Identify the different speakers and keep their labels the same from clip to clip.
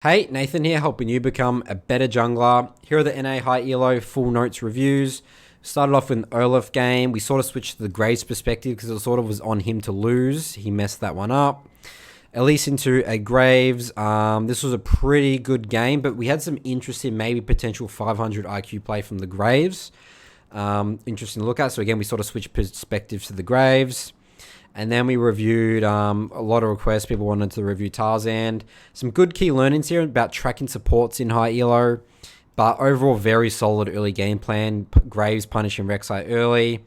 Speaker 1: Hey, Nathan here, helping you become a better jungler. Here are the NA High Elo full notes reviews. Started off with an Olaf game. We sort of switched to the Graves perspective because it sort of was on him to lose. He messed that one up. Elise into a Graves. This was a pretty good game, but we had some interesting, maybe potential 500 IQ play from the Graves. Interesting to look at. So again, we sort of switched perspectives to the Graves. And then we reviewed a lot of requests. People wanted to review Tarzan. Some good key learnings here about tracking supports in high elo. But overall, very solid early game plan. Graves punishing Rek'Sai early.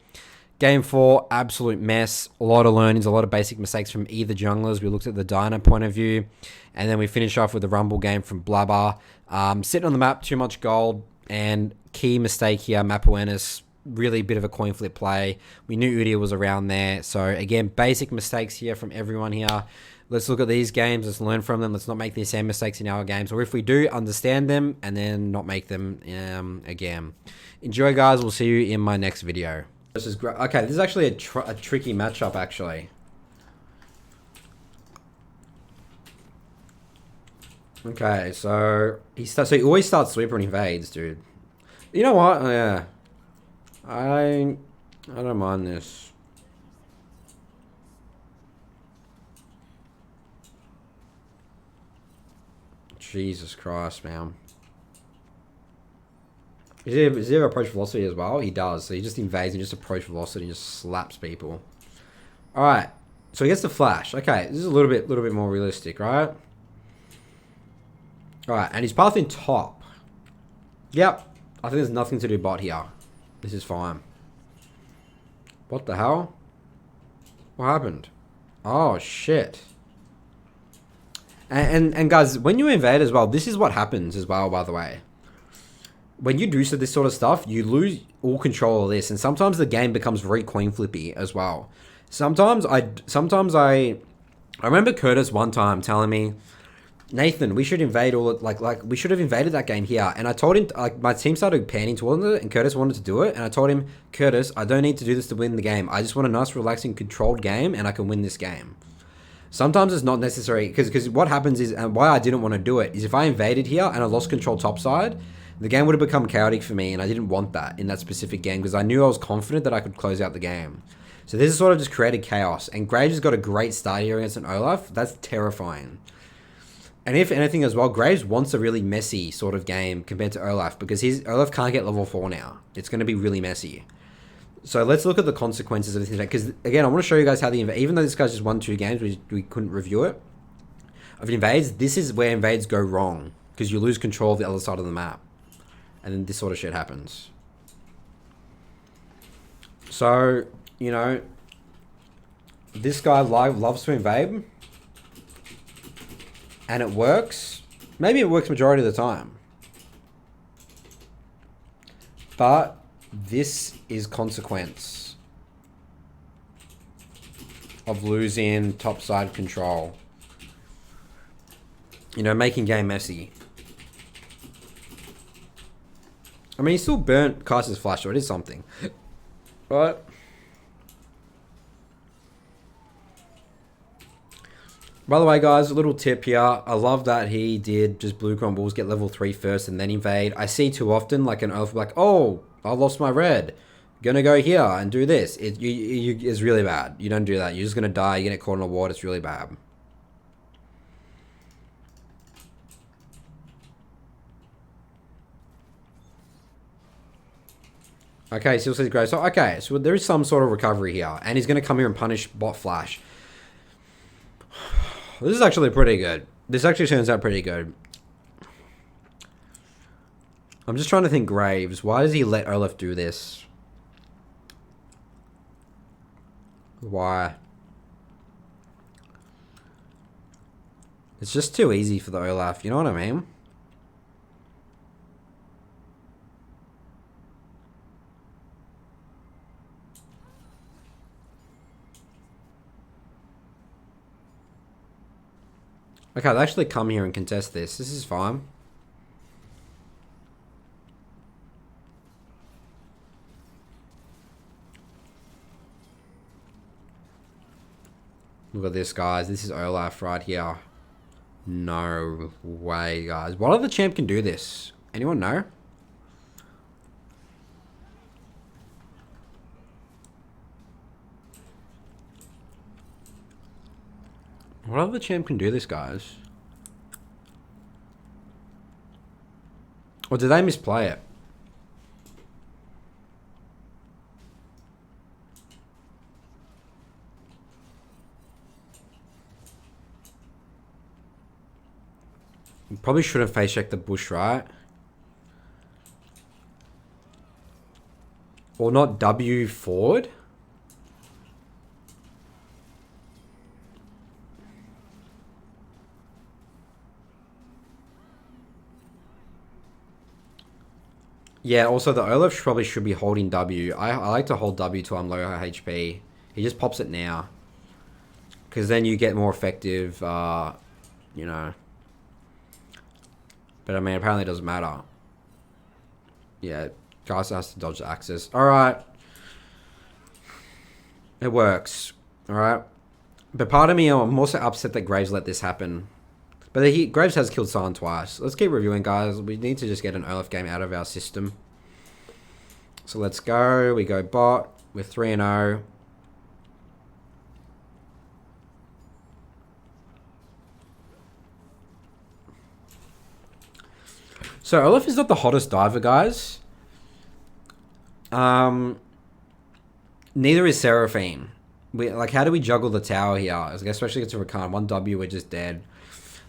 Speaker 1: Game 4, absolute mess. A lot of learnings, a lot of basic mistakes from either junglers. We looked at the Dyna point of view. And then we finished off with the Rumble game from Blubber. Sitting on the map, too much gold. And key mistake here, map awareness. Really a bit of a coin flip play. We knew Udyr was around there. So again, basic mistakes here from everyone here. Let's look at these games. Let's learn from them. Let's not make the same mistakes in our games. Or if we do, understand them and then not make them again. Enjoy, guys. We'll see you in my next video. This is great. Okay, this is actually a tricky matchup, actually. Okay, so he always starts sweeper and invades, dude. You know what? Yeah. I don't mind this. Jesus Christ, man. Is there approach velocity as well? He does. So he just invades and just approach velocity and just slaps people. Alright. So he gets the flash. Okay, this is a little bit more realistic, right? Alright, and he's pathing top. Yep. I think there's nothing to do bot here. This is fine. What the hell? What happened? Oh, shit. And guys, when you invade as well, this is what happens as well, by the way. When you do this sort of stuff, you lose all control of this. And sometimes the game becomes very coin flippy as well. Sometimes I remember Curtis one time telling me, Nathan, we should invade all we should have invaded that game here. And I told him, like, my team started panning towards it and Curtis wanted to do it. And I told him, Curtis, I don't need to do this to win the game. I just want a nice, relaxing, controlled game and I can win this game. Sometimes it's not necessary because what happens is, and why I didn't want to do it is if I invaded here and I lost control topside, the game would have become chaotic for me and I didn't want that in that specific game because I knew I was confident that I could close out the game. So this has sort of just created chaos. And Graves has got a great start here against an Olaf. That's terrifying. And if anything as well, Graves wants a really messy sort of game compared to Olaf because Olaf can't get level 4 now. It's going to be really messy. So let's look at the consequences of this because again, I want to show you guys how even though this guy's just won 2 games, we couldn't review it. Of invades, this is where invades go wrong because you lose control of the other side of the map. And then this sort of shit happens. So, you know, this guy loves to invade. And it works. Maybe it works majority of the time. But this is consequence of losing topside control. You know, making game messy. I mean, he still burnt Kaiser's flash, so it is something. Right? By the way, guys, a little tip here. I love that he did just blue crown bulls get level 3 first and then invade. I see too often like an elf like, oh, I lost my red. Gonna go here and do this. It's really bad. You don't do that. You're just gonna die. You're gonna get caught in a ward. It's really bad. Okay, still says Graves. So, okay, so there is some sort of recovery here. And he's gonna come here and punish bot flash. This is actually pretty good. This actually turns out pretty good. I'm just trying to think Graves. Why does he let Olaf do this? Why? It's just too easy for the Olaf. You know what I mean? Okay, I'll actually come here and contest this. This is fine. Look at this, guys. This is Olaf right here. No way, guys. What other champ can do this? Anyone know? What other champ can do this, guys? Or did they misplay it? You probably shouldn't face check the bush, right? Or not W forward? Yeah, also the Olaf probably should be holding W. I like to hold W till I'm low HP. He just pops it now. Because then you get more effective, you know. But I mean, apparently it doesn't matter. Yeah, guys has to dodge the axis. Alright. It works. Alright. But part of me, I'm also upset that Graves let this happen. But Graves has killed Silent twice. Let's keep reviewing, guys. We need to just get an Olaf game out of our system. So let's go. We go bot. We're 3-0. So Olaf is not the hottest diver, guys. Neither is Seraphine. How do we juggle the tower here? Especially against a Rakan. 1W, we're just dead.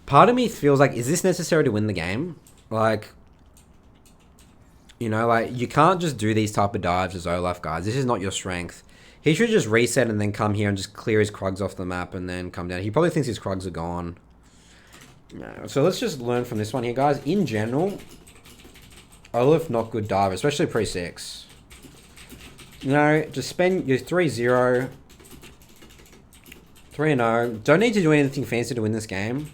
Speaker 1: Part of me feels like, is this necessary to win the game? You can't just do these type of dives as Olaf, guys. This is not your strength. He should just reset and then come here and just clear his Krugs off the map and then come down. He probably thinks his Krugs are gone. So let's just learn from this one here, guys. In general, Olaf, not good diver, especially pre-6. Just spend your 3-0. 3-0. Don't need to do anything fancy to win this game.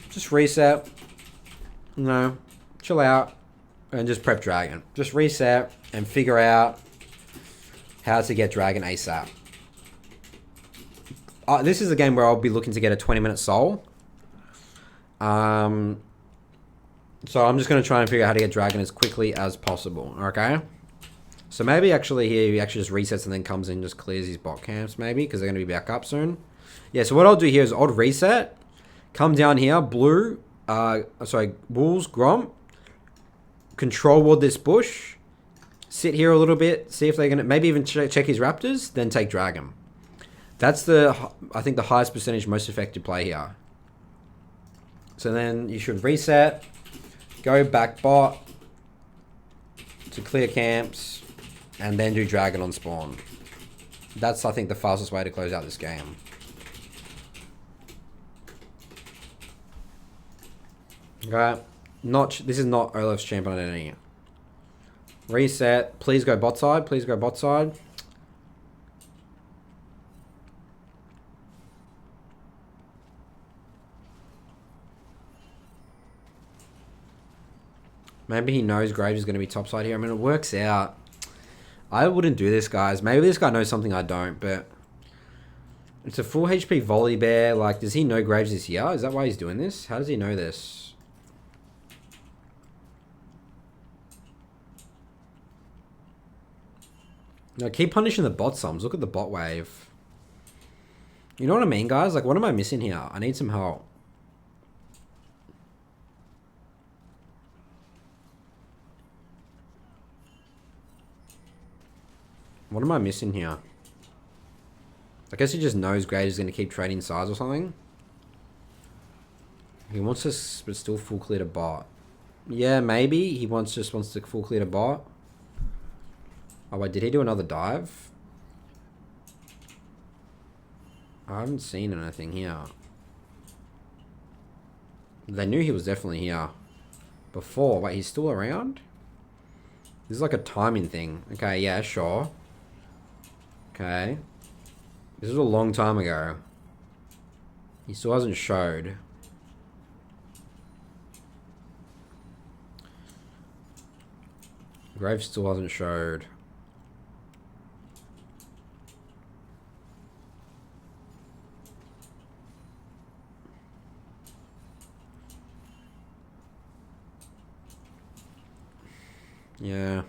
Speaker 1: Just reset. Chill out. And just prep Dragon. Just reset and figure out how to get Dragon ASAP. This is a game where I'll be looking to get a 20-minute soul. So I'm just going to try and figure out how to get Dragon as quickly as possible. Okay? So maybe actually here he actually just resets and then comes in and just clears his bot camps maybe. Because they're going to be back up soon. Yeah, so what I'll do here is I'll reset. Come down here. Blue. Wolves. Grom. Control ward this bush. Sit here a little bit. See if they're going to... Maybe even check his Raptors. Then take Dragon. That's I think the highest percentage, most effective play here. So then you should reset. Go back bot. To clear camps. And then do Dragon on spawn. That's, I think, the fastest way to close out this game. Okay. This is not Olaf's champion identity. Reset. Please go bot side. Please go bot side. Maybe he knows Graves is going to be topside here. I mean, it works out. I wouldn't do this, guys. Maybe this guy knows something I don't, but... It's a full HP volley bear. Does he know Graves is here? Is that why he's doing this? How does he know this? No, keep punishing the bot sums. Look at the bot wave. You know what I mean, guys? What am I missing here? I need some help. What am I missing here? I guess he just knows Graves is going to keep trading sides or something. He wants to but still full clear to bot. Yeah, maybe. He just wants to full clear to bot. Oh, wait. Did he do another dive? I haven't seen anything here. They knew he was definitely here before. Wait, he's still around? This is like a timing thing. Okay, yeah, sure. Okay. This was a long time ago. He still hasn't showed. Graves still hasn't showed. Yeah.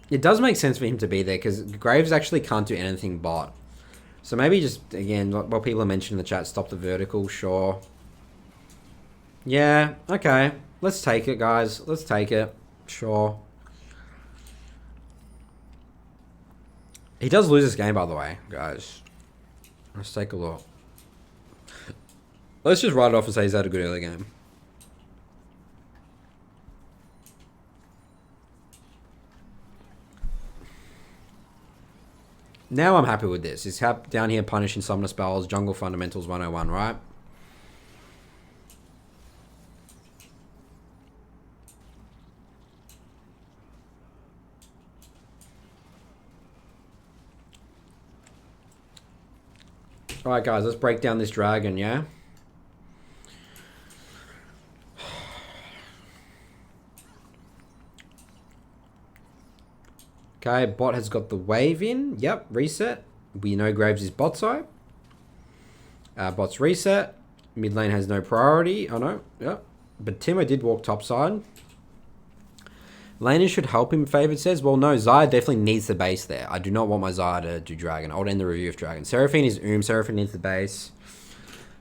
Speaker 1: It does make sense for him to be there because Graves actually can't do anything bot. So maybe just, again, what people are mentioning in the chat, stop the vertical, sure. Yeah, okay. Let's take it, guys. Let's take it. Sure. He does lose this game, by the way, guys. Let's take a look. Let's just write it off and say he's had a good early game. Now I'm happy with this. He's down here punishing summoner spells, jungle fundamentals 101, right? Alright guys, let's break down this dragon, yeah? Okay, bot has got the wave in. Yep, reset. We know Graves is bot side. Bot's reset. Mid lane has no priority. Oh no, yep. But Timo did walk top side. Laner should help him, Favored says. Well, no, Xayah definitely needs the base there. I do not want my Xayah to do Dragon. I would end the review of Dragon. Seraphine is Seraphine needs the base.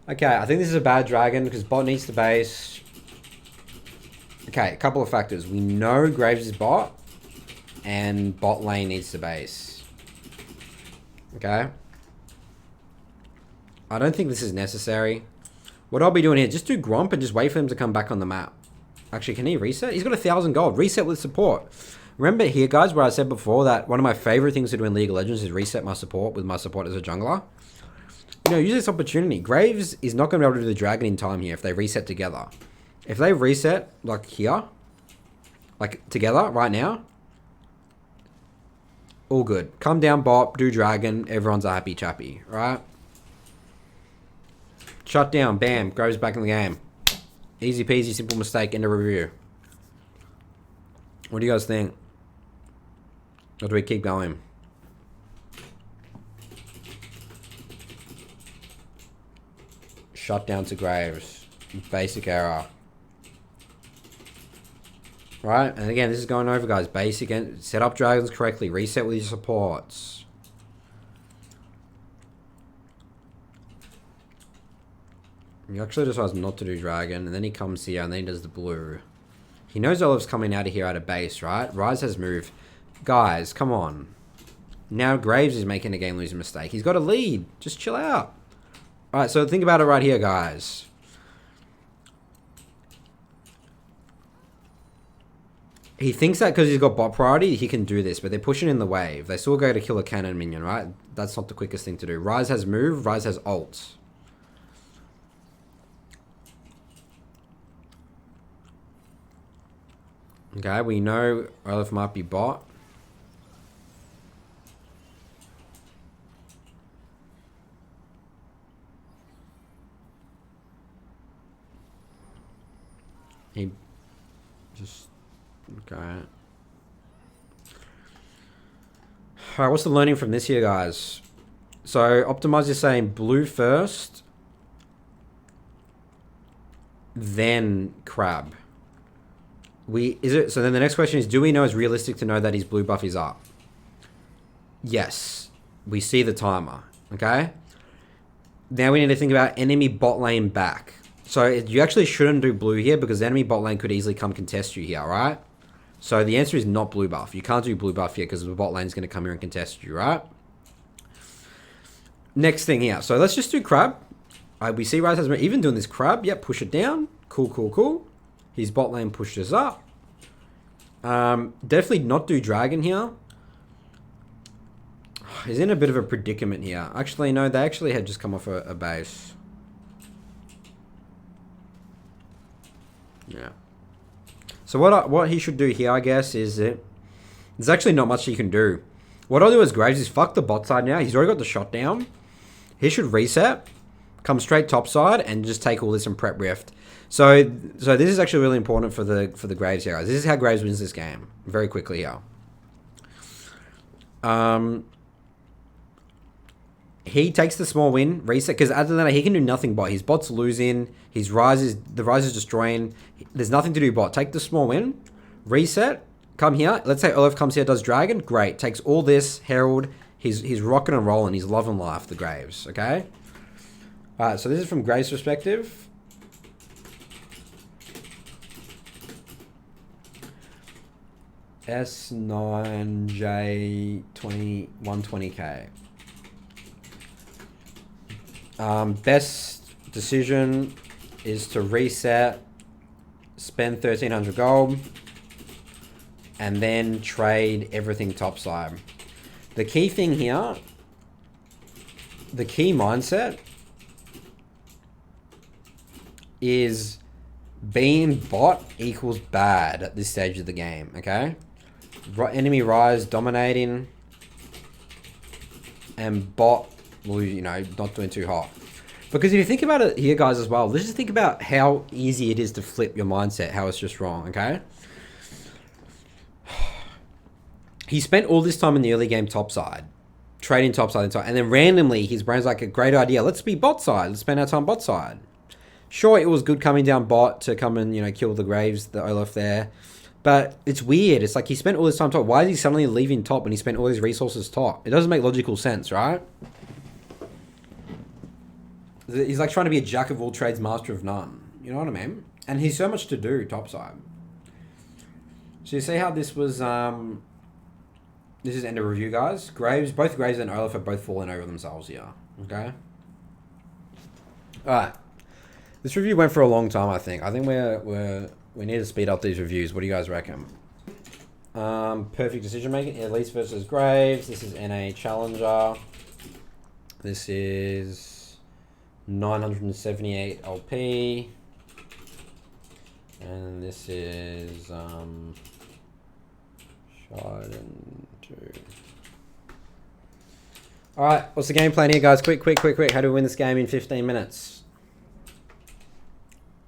Speaker 1: Okay, I think this is a bad Dragon because bot needs the base. Okay, a couple of factors. We know Graves is bot and bot lane needs the base. Okay. I don't think this is necessary. What I'll be doing here, just do Gromp and just wait for him to come back on the map. Actually, can he reset? He's got 1,000 gold. Reset with support. Remember here, guys, where I said before that one of my favorite things to do in League of Legends is reset my support with my support as a jungler. You know, use this opportunity. Graves is not going to be able to do the dragon in time here if they reset together. If they reset, like here, like together right now, all good. Come down bot, do dragon, everyone's a happy chappy, right? Shut down, bam, Graves back in the game. Easy peasy, simple mistake, end of review. What do you guys think? Or do we keep going? Shut down to Graves. Basic error. Right, and again, this is going over, guys. Basic, and set up dragons correctly. Reset with your supports. He actually decides not to do dragon, and then he comes here, and then he does the blue. He knows Olaf's coming out of here at a base, right? Rise has moved. Guys, come on. Now Graves is making a game-losing mistake. He's got a lead. Just chill out. Alright, so think about it right here, guys. He thinks that because he's got bot priority, he can do this, but they're pushing in the wave. They still go to kill a cannon minion, right? That's not the quickest thing to do. Rise has move, Rise has ult. Okay, we know Olaf might be bot. He just... Okay. Alright, what's the learning from this here, guys? So, Optimize is saying blue first, then crab. So then the next question is, do we know it's realistic to know that his blue buff is up? Yes. We see the timer. Okay? Now we need to think about enemy bot lane back. So you actually shouldn't do blue here because enemy bot lane could easily come contest you here, right? So the answer is not blue buff. You can't do blue buff here because the bot lane is going to come here and contest you, right? Next thing here. So let's just do crab. We see Rise has even doing this crab. Yep, push it down. Cool, cool, cool. His bot lane pushed us up. Definitely not do dragon here. He's in a bit of a predicament here. Actually, no, they actually had just come off a base. Yeah. So what he should do here, I guess, is there's actually not much he can do. What I'll do as Graves is fuck the bot side now. He's already got the shot down. He should reset, come straight top side, and just take all this and prep rift. So this is actually really important for the Graves here, guys. This is how Graves wins this game very quickly here. He takes the small win, reset, because other than that, he can do nothing bot. His bot's losing, his the rise is destroying. There's nothing to do bot. Take the small win, reset, come here. Let's say Olaf comes here, does dragon, great. Takes all this, herald, he's rocking and rolling, he's loving life, the Graves, okay? Alright, so this is from Graves' perspective. S9J20 120k. Best decision is to reset, spend 1300 gold, and then trade everything topside. The key thing here, the key mindset is being bot equals bad at this stage of the game, okay? Enemy rise dominating and bot, you know, not doing too hot. Because if you think about it here, guys, as well, let's just think about how easy it is to flip your mindset, how it's just wrong, okay? He spent all this time in the early game topside, trading topside, and then randomly his brain's like, a great idea, let's be bot side, let's spend our time bot side. Sure, it was good coming down bot to come and, you know, kill the Graves, the Olaf there. But it's weird. It's like he spent all this time top. Why is he suddenly leaving top when he spent all his resources top? It doesn't make logical sense, right? He's like trying to be a jack of all trades, master of none. You know what I mean? And he's so much to do topside. So you see how this was... this is end of review, guys. Graves, both Graves and Olaf have both fallen over themselves here. Okay? Alright. This review went for a long time, I think. I think we need to speed up these reviews. What do you guys reckon? Perfect decision making. Elise versus Graves. This is NA Challenger. This is 978 LP. And this is Shiden 2. Alright, what's the game plan here, guys? Quick. How do we win this game in 15 minutes?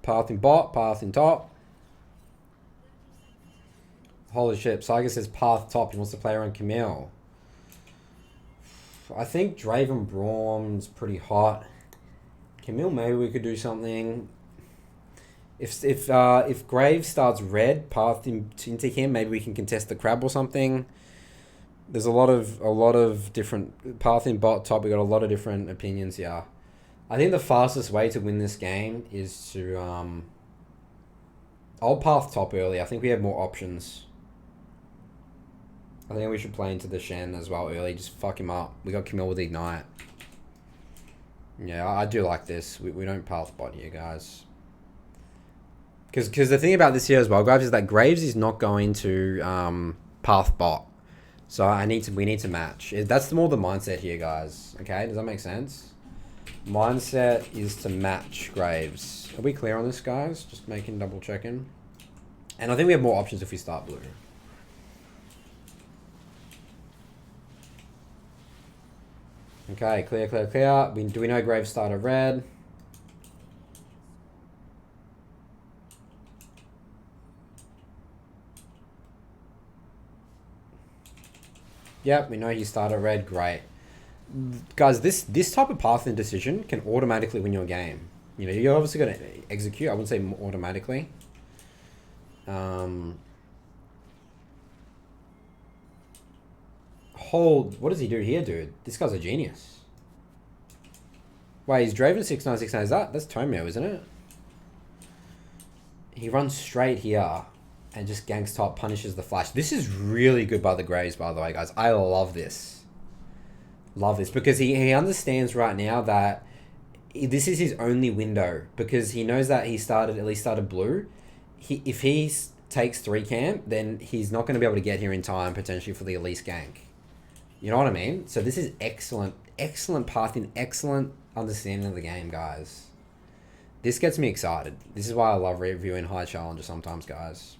Speaker 1: Path in bot, path in top. Holy shit, Saiga says path top. He wants to play around Camille. I think Draven Braum's pretty hot. Camille, maybe we could do something. If Graves starts red, path into him, maybe we can contest the crab or something. There's a lot of different path in bot top. We got a lot of different opinions here. I think the fastest way to win this game is to I'll path top early. I think we have more options. I think we should play into the Shen as well early. Just fuck him up. We got Camille with Ignite. Yeah, I do like this. We don't path bot here, guys. Because the thing about this here as well, Graves, is that Graves is not going to path bot. So we need to match. That's more the mindset here, guys. Okay, does that make sense? Mindset is to match Graves. Are we clear on this, guys? Just double checking. And I think we have more options if we start blue. Okay, clear. Do we know Graves started red? Yep, we know he started red. Great. Guys, this type of path and decision can automatically win your game. You know, you're obviously going to execute. I wouldn't say automatically. Hold. What does he do here, dude? This guy's a genius. Wait, he's Draven 6969. That's Tomeo, isn't it? He runs straight here and just ganks top, punishes the flash. This is really good by the Graves, by the way, guys. I love this. Love this because he understands right now that this is his only window because he knows that he at least started blue. If he takes 3 camp, then he's not going to be able to get here in time potentially for the Elise gank. You know what I mean? So this is excellent pathing, excellent understanding of the game, guys. This gets me excited. This is why I love reviewing high challenger sometimes, guys.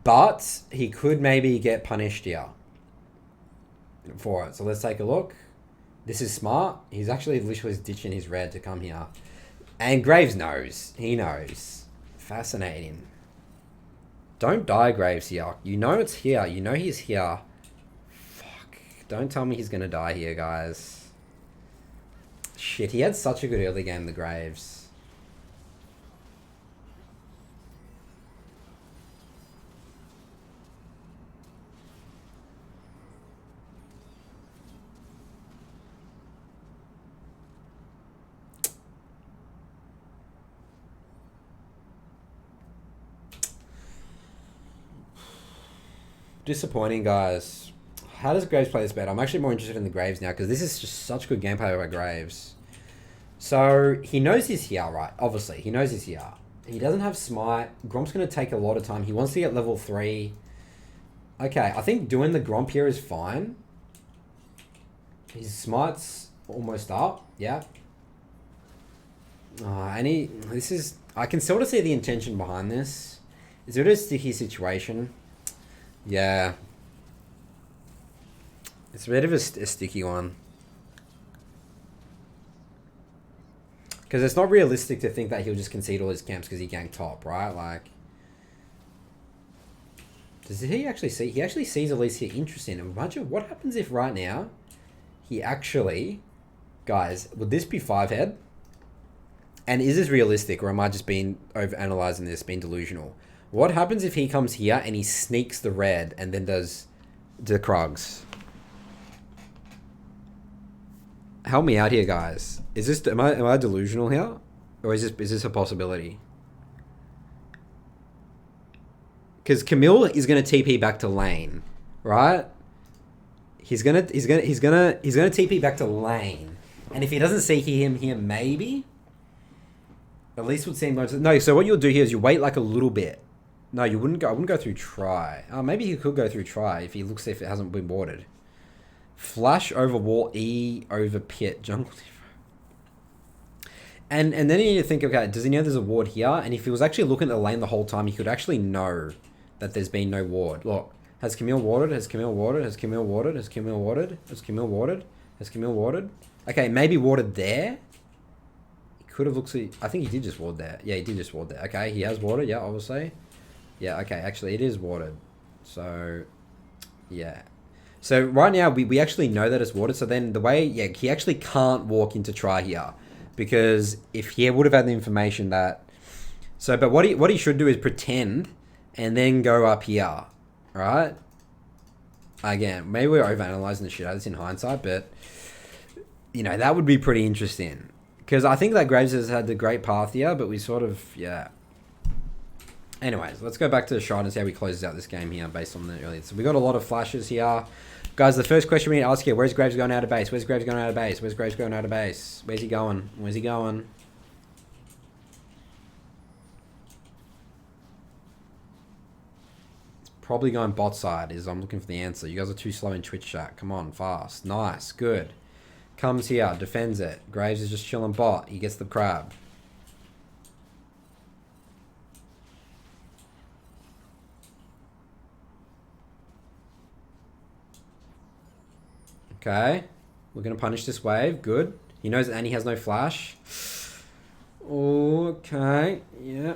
Speaker 1: But he could maybe get punished here for it. So let's take a look. This is smart. He's actually literally ditching his red to come here. And Graves knows. He knows. Fascinating. Don't die, Graves, here. You know it's here. You know he's here. Fuck. Don't tell me he's going to die here, guys. Shit, he had such a good early game, the Graves. Disappointing, guys. How does Graves play this better? I'm actually more interested in the Graves now because this is just such good gameplay by Graves. So he knows he's here, right? Obviously, he knows he's here. He doesn't have Smite. Gromp's going to take a lot of time. He wants to get level 3. Okay, I think doing the Gromp here is fine. His Smite's almost up. Yeah. This is... I can sort of see the intention behind this. Is it a sticky situation? Yeah. It's a bit of a sticky one. Because it's not realistic to think that he'll just concede all his camps because he ganked top, right? Like... Does he actually see? He actually sees Elise here. Interesting. Imagine what happens if right now he actually... Guys, would this be 5-head? And is this realistic or am I just being over-analyzing this, being delusional? What happens if he comes here and he sneaks the red and then does the Krugs? Help me out here, guys. Is this... Am I delusional here? Or is this a possibility? Because Camille is gonna TP back to lane, right? He's gonna TP back to lane, and if he doesn't see him here, maybe Elise would see him go to... No, so what you'll do here is you wait like a little bit. No, you wouldn't go. I wouldn't go through try. Maybe he could go through try if he looks if it hasn't been warded. Flash over wall, E over pit, jungle. And then you need to think, okay, does he know there's a ward here? And if he was actually looking at the lane the whole time, he could actually know that there's been no ward. Look, has Camille warded? Has Camille warded? Has Camille warded? Has Camille warded? Has Camille warded? Has Camille warded? Okay, maybe warded there. He could have looked... I think he did just ward there. Yeah, he did just ward there. Okay, he has warded. Yeah, obviously. Yeah, okay, actually, it is warded. So, yeah. So, right now, we actually know that it's warded. So, then the way... Yeah, he actually can't walk into try here. Because if he would have had the information that... So, but what he should do is pretend... And then go up here, right? Again, maybe we're overanalyzing the shit out of this in hindsight, but, you know, that would be pretty interesting. Because I think that Graves has had the great path here, but we sort of, yeah. Anyways, let's go back to the shot and see how he closes out this game here based on the earlier. So we got a lot of flashes here. Guys, the first question we need to ask here, where's Graves going out of base? Where's Graves going out of base? Where's Graves going out of base? Where's he going? Where's he going? Probably going bot side is I'm looking for the answer. You guys are too slow in Twitch chat. Come on, fast. Nice, good. Comes here, defends it. Graves is just chilling bot. He gets the crab. Okay. We're going to punish this wave. Good. He knows that Annie has no flash. Okay. Yeah.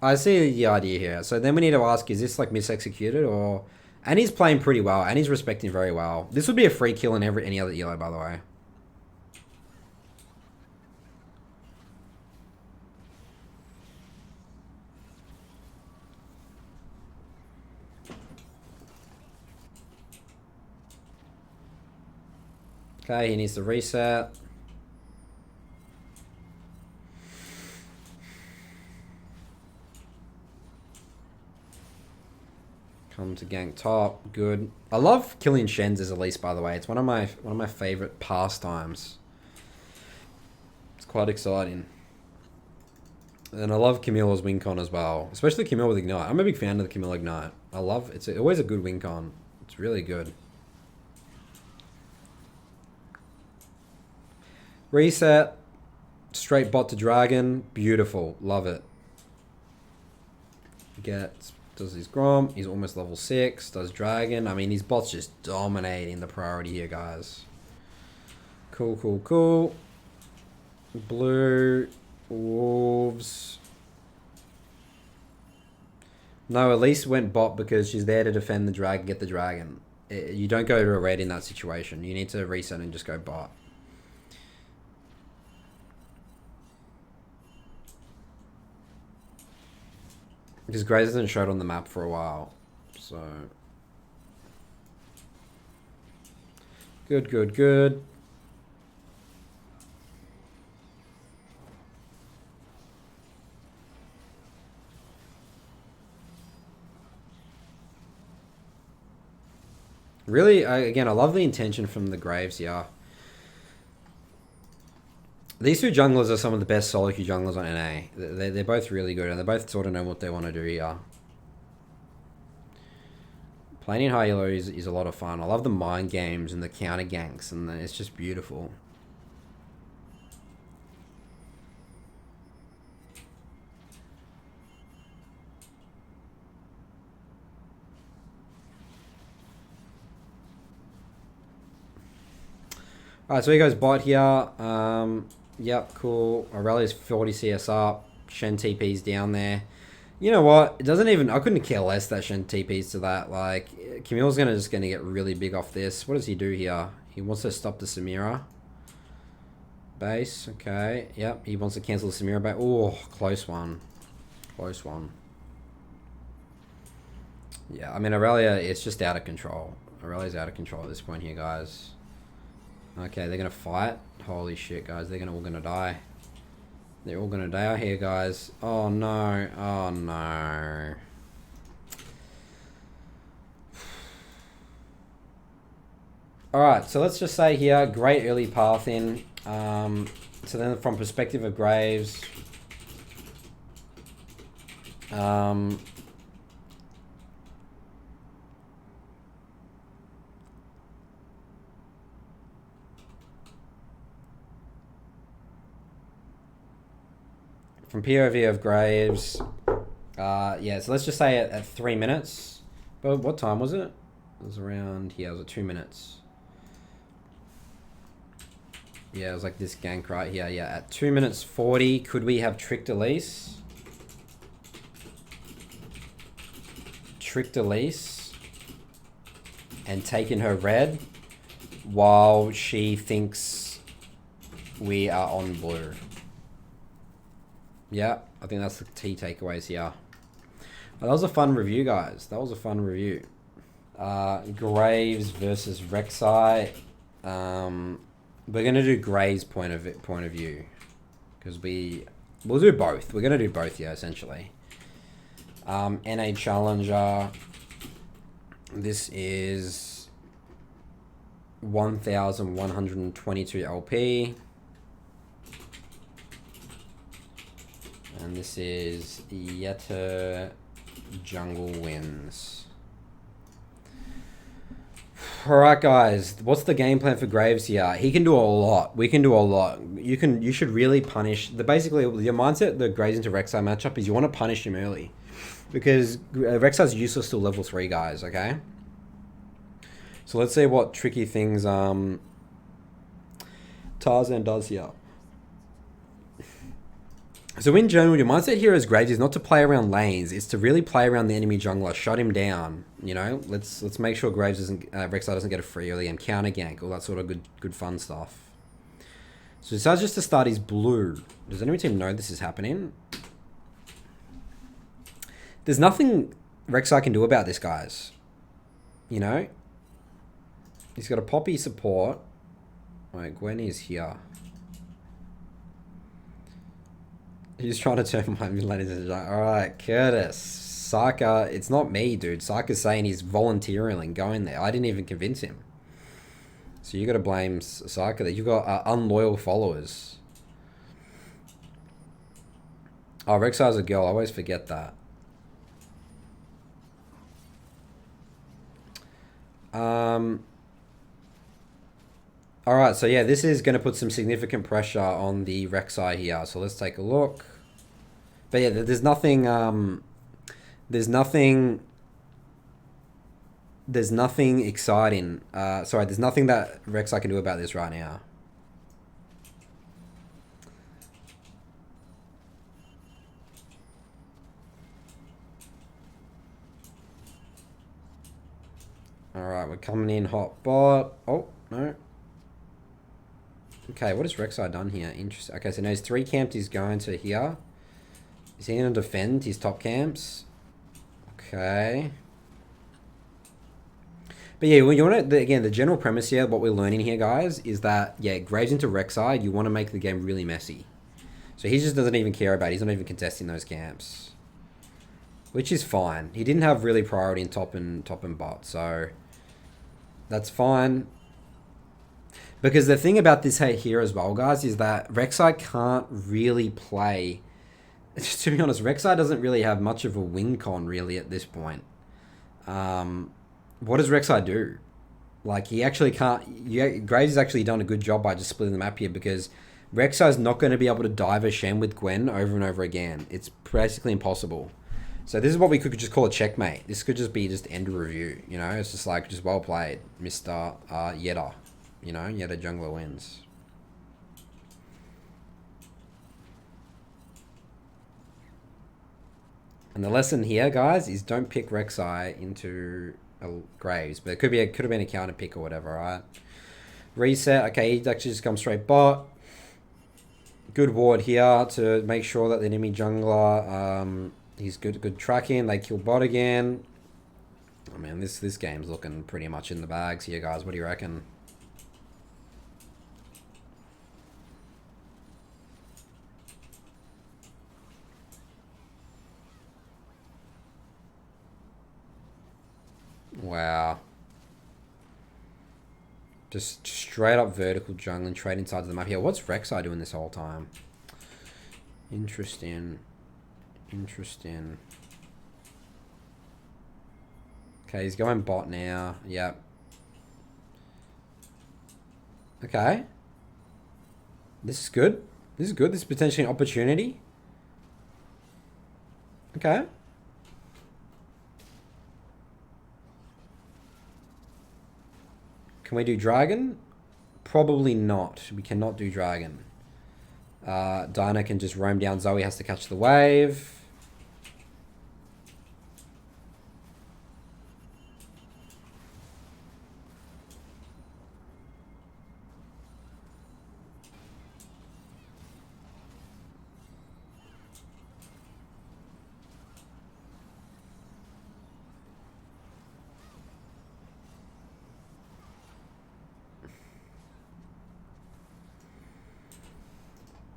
Speaker 1: I see the idea here. So then we need to ask, is this like misexecuted or... And he's playing pretty well. And he's respecting very well. This would be a free kill in any other elo, by the way. Okay, he needs to reset. Come to gank top, good. I love killing Shens as Elise, by the way. It's one of my favorite pastimes. It's quite exciting. And I love Camille's win con as well, especially Camille with Ignite. I'm a big fan of the Camille Ignite. I love it's always a good win con. It's really good. Reset, straight bot to dragon, beautiful, love it. Does his Grom, he's almost level 6, does dragon. I mean, his bot's just dominating the priority here, guys. Cool, cool, cool. Blue, wolves. No, Elise went bot because she's there to defend the dragon, get the dragon. You don't go to a red in that situation. You need to reset and just go bot. Because Graves hasn't showed on the map for a while. So... Good, good, good. Really, again, I love the intention from the Graves here. These two junglers are some of the best solo queue junglers on NA. They're both really good, and they both sort of know what they want to do here. Playing in high elo is a lot of fun. I love the mind games and the counter ganks, and it's just beautiful. Alright, so he goes bot here. Yep, cool. Aurelia's 40 CS up. Shen TP's down there. You know what? It doesn't even... I couldn't care less that Shen TP's to that. Like, Camille's just gonna get really big off this. What does he do here? He wants to stop the Samira. Base, okay. Yep, he wants to cancel the Samira base. Oh, close one. Close one. Yeah, I mean, Aurelia, it's just out of control. Aurelia's out of control at this point here, guys. Okay, they're gonna fight. Holy shit, guys. They're all gonna die. They're all gonna die out here, guys. Oh, no. Oh, no. Alright, so let's just say here, great early path in. So then from perspective of Graves... From POV of Graves, yeah, so let's just say at 3 minutes. But what time was it? It was around, yeah, it was at 2 minutes. Yeah, it was like this gank right here. Yeah, at 2 minutes 40, could we have tricked Elise? Tricked Elise and taken her red while she thinks we are on blue. Yeah, I think that's the key takeaways here. That was a fun review, guys. That was a fun review. Graves versus Rek'Sai. We're gonna do Graves' point of view because we'll do both. We're gonna do both, yeah, essentially. NA Challenger. This is 1,122 LP. And this is Yetta Jungle Wins. Alright, guys. What's the game plan for Graves here? He can do a lot. We can do a lot. You should really punish... Basically, your mindset, the Graves into Rek'Sai matchup is you want to punish him early. Because Rek'Sai's useless to level 3, guys, okay? So let's see what tricky things Tarzan does here. So in general, your mindset here as Graves is not to play around lanes. It's to really play around the enemy jungler, shut him down. You know, let's make sure Graves doesn't, Rek'Sai doesn't get a free early and counter gank, all that sort of good fun stuff. So he decides just to start his blue. Does anyone team know this is happening? There's nothing Rek'Sai can do about this, guys. You know, he's got a Poppy support. Wait, Gwen is here. He's trying to turn my ladies into giant. Alright, Curtis. Saka, it's not me, dude. Saka's saying he's voluntarily going there. I didn't even convince him. So you gotta blame Saka that you got unloyal followers. Oh, Rek'Sai's a girl. I always forget that. Alright, so yeah, this is going to put some significant pressure on the Rek'Sai here. So let's take a look. But yeah, there's nothing exciting. Sorry, there's nothing that Rek'Sai can do about this right now. Alright, we're coming in hot bot. Oh, no. Okay, what has Rek'Sai done here? Interesting. Okay, so now he's 3 camped, he's going to here. Is he going to defend his top camps? Okay. But yeah, you want to, again, the general premise here, what we're learning here, guys, is that, yeah, Graves into Rek'Sai, you want to make the game really messy. So he just doesn't even care about it. He's not even contesting those camps. Which is fine. He didn't have really priority in top and bot, so that's fine. Because the thing about this here as well, guys, is that Rek'Sai can't really play. To be honest, Rek'Sai doesn't really have much of a win con, really, at this point. What does Rek'Sai do? Like, he actually can't... Graves has actually done a good job by just splitting the map here, because Rek'Sai's not going to be able to dive a Shen with Gwen over and over again. It's basically impossible. So this is what we could just call a checkmate. This could just be just end of review, you know? It's just like, just well played, Mr. Yetta. You know, Yetta jungler wins. And the lesson here, guys, is don't pick Rek'Sai into Graves. But it could have been a counter pick or whatever, right? Reset. Okay, he actually just comes straight bot. Good ward here to make sure that the enemy jungler... he's good tracking. They kill bot again. I mean, this game's looking pretty much in the bags here, guys. What do you reckon? Wow. Just straight up vertical jungling, trading sides of the map here. What's Rek'Sai doing this whole time? Interesting. Interesting. Okay, he's going bot now. Yep. Okay. This is good. This is good. This is potentially an opportunity. Okay. Can we do dragon? Probably not. We cannot do dragon. Dinah can just roam down. Zoe has to catch the wave.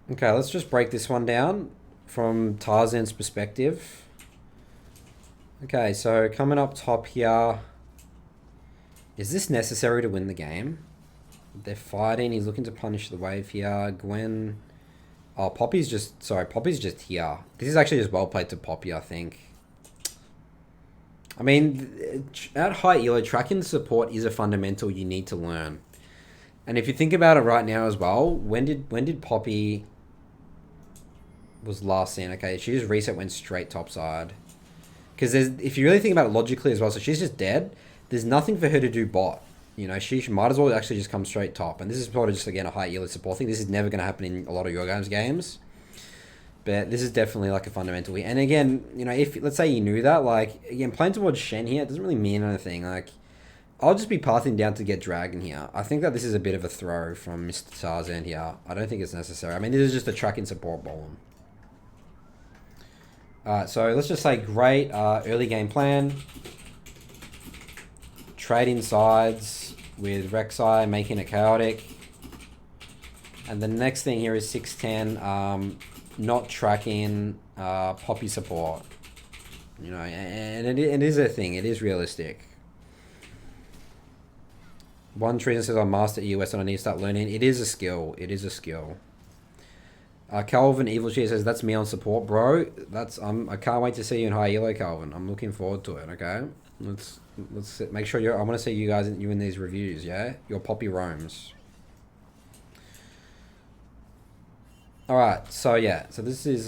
Speaker 1: Okay, let's just break this one down from Tarzan's perspective. Okay, so coming up top here. Is this necessary to win the game? They're fighting. He's looking to punish the wave here. Gwen... Oh, Poppy's just... Sorry, Poppy's just here. This is actually just well played to Poppy, I think. I mean, at high elo, tracking the support is a fundamental you need to learn. And if you think about it right now as well, when did Poppy... was last seen? Okay, she just reset, went straight topside. Because if you really think about it logically as well, so she's just dead. There's nothing for her to do bot. You know, she might as well actually just come straight top. And this is probably just, again, a high elo support thing. This is never going to happen in a lot of your games. But this is definitely like a fundamental. And again, you know, if let's say you knew that, like, again, playing towards Shen here, it doesn't really mean anything. Like, I'll just be pathing down to get dragon here. I think that this is a bit of a throw from Mr. Tarzan here. I don't think it's necessary. I mean, this is just a tracking support bomb. Alright, so let's just say great early game plan. Trading sides with Rek'Sai, making it chaotic. And the next thing here is 610, not tracking Poppy support. You know, and it is a thing. It is realistic. One Treason says I'm master EOS and I need to start learning. It is a skill. It is a skill. Calvin Evil Cheer says that's me on support, bro. I can't wait to see you in high elo, Calvin. I'm looking forward to it. Okay, let's make sure I want to see you guys in these reviews. Yeah, your Poppy roams. All right, so yeah, so this is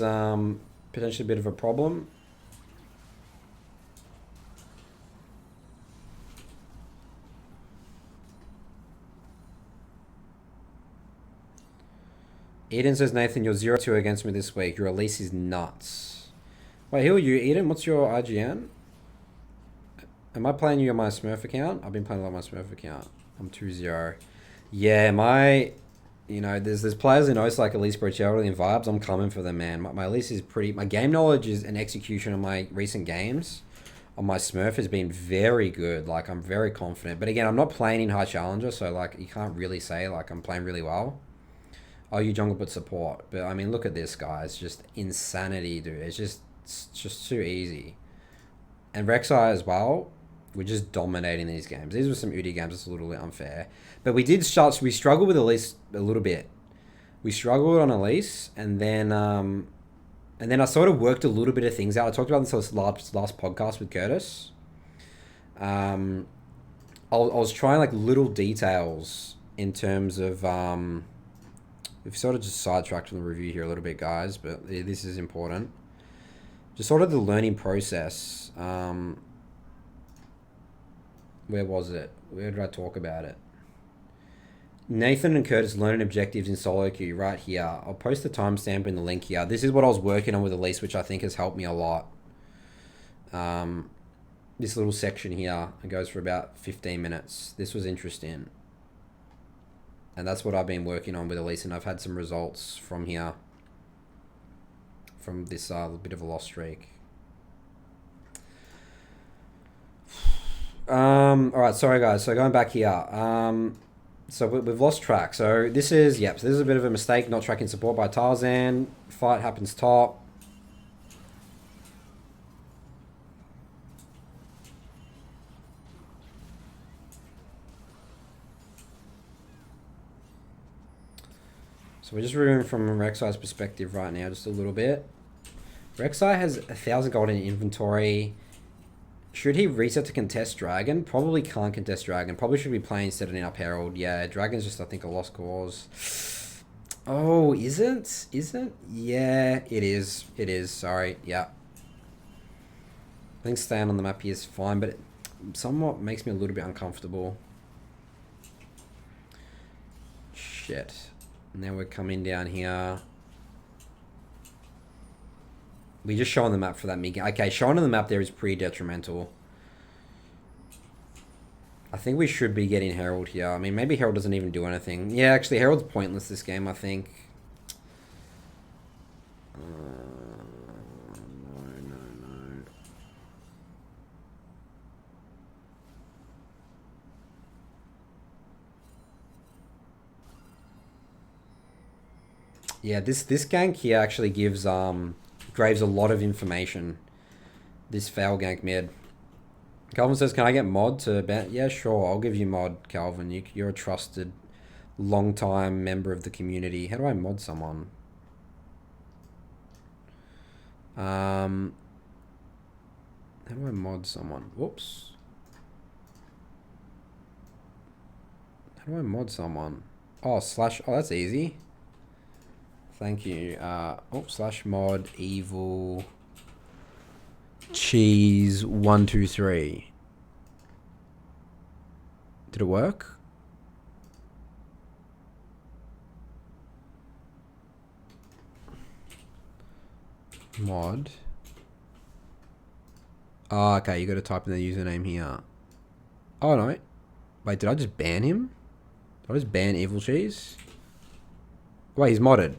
Speaker 1: potentially a bit of a problem. Eden says, Nathan, you're 0-2 against me this week. Your Elise is nuts. Wait, who are you, Eden? What's your IGN? Am I playing you on my Smurf account? I've been playing a lot on my Smurf account. I'm 2-0. Yeah, my... You know, there's players in OS like Elise Brochelli and Vibes. I'm coming for them, man. My Elise is pretty... My game knowledge is and execution on my recent games on my Smurf has been very good. Like, I'm very confident. But again, I'm not playing in High Challenger, so, like, you can't really say, like, I'm playing really well. Oh, you jungle but support. But, I mean, look at this, guys. Just insanity, dude. It's just too easy. And Rek'Sai as well. We're just dominating these games. These were some Udyr games. It's a little bit unfair. But we struggled with Elise a little bit. We struggled on Elise, and then I sort of worked a little bit of things out. I talked about this last podcast with Curtis. I was trying like little details in terms of we've sort of just sidetracked from the review here a little bit, guys, but this is important. Just sort of the learning process. Where was it? Where did I talk about it? Nathan and Curtis learning objectives in solo queue right here. I'll post the timestamp in the link here. This is what I was working on with Elise, which I think has helped me a lot. This little section here, it goes for about 15 minutes. This was interesting. And that's what I've been working on with Elise, and I've had some results from here. From this bit of a lost streak. Alright, sorry guys. So going back here. So we've lost track. So this is, so this is a bit of a mistake, not tracking support by Tarzan. Fight happens top. So we're just reviewing from Rek'Sai's perspective right now, just a little bit. Rek'Sai has 1,000 gold in inventory. Should he reset to contest Dragon? Probably can't contest Dragon. Probably should be playing setting up Herald. Yeah, Dragon's just, I think, a lost cause. Oh, isn't? Yeah, it is. It is. Sorry. Yeah. I think staying on the map here is fine, but it somewhat makes me a little bit uncomfortable. Shit. Now we're coming down here. We just show on the map for that mid. Okay, showing on the map there is pretty detrimental. I think we should be getting Herald here. I mean, maybe Herald doesn't even do anything. Yeah, actually, Herald's pointless this game, I think. No. Yeah, this gank here actually gives Graves a lot of information. This foul gank mid. Calvin says, can I get Mod to ban? Yeah, sure. I'll give you Mod, Calvin. You're a trusted, long-time member of the community. How do I mod someone? How do I mod someone? Whoops. How do I mod someone? Oh, slash. Oh, that's easy. Thank you. Slash mod evil cheese 123. Did it work? Mod. Oh, okay. You got to type in the username here. Oh no. Wait, did I just ban him? Did I just ban evil cheese? Wait, he's modded.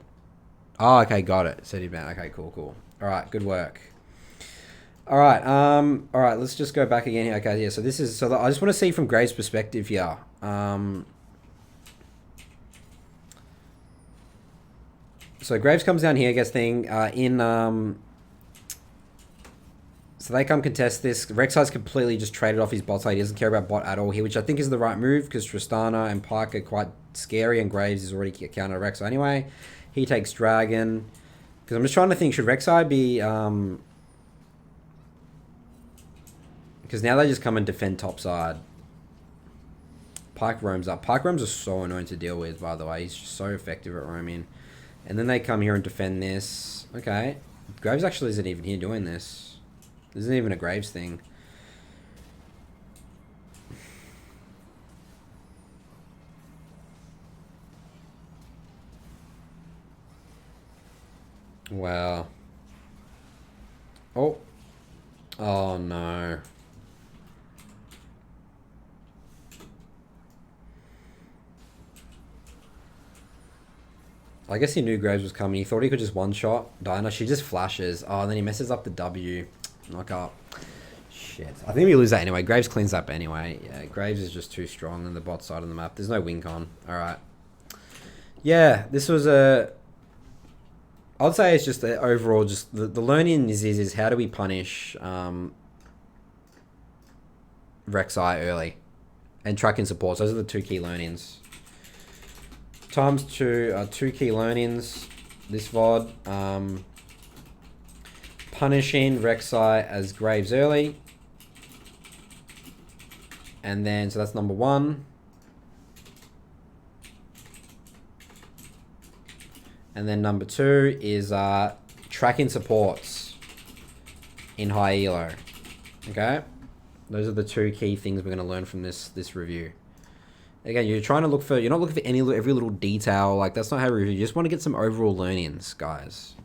Speaker 1: Oh, okay, got it. Said he banned. Okay, cool. Alright, good work. Alright, let's just go back again here. Okay, yeah, so this is... So I just want to see from Graves' perspective here. So Graves comes down here, gets thing, so they come contest this. Rek'Sai's completely just traded off his bot side. He doesn't care about bot at all here, which I think is the right move, because Tristana and Pike are quite scary, and Graves is already counter Rek'Sai anyway. He takes Dragon. Because I'm just trying to think, should Rek'Sai be... Because now they just come and defend top side. Pike roams up. Pike roams are so annoying to deal with, by the way. He's just so effective at roaming. And then they come here and defend this. Okay. Graves actually isn't even here doing this. This isn't even a Graves thing. Wow. Oh. Oh no. I guess he knew Graves was coming. He thought he could just one-shot Diana. She just flashes. Oh, and then he messes up the W. Knock up. Shit. I think we lose that anyway. Graves cleans up anyway. Yeah, Graves is just too strong on the bot side of the map. There's no wing con. Alright. Yeah, this was a... I'd say it's just overall, just the learning is how do we punish Rek'Sai early? And tracking supports. Those are the two key learnings. Times two key learnings. This VOD. Punishing Rek'Sai as Graves early. And then, so that's number one. And then number two is tracking supports in high elo. Okay? Those are the two key things we're going to learn from this review. Again, you're trying to look for, you're not looking for every little detail. Like, that's not how we review. You just want to get some overall learnings, guys.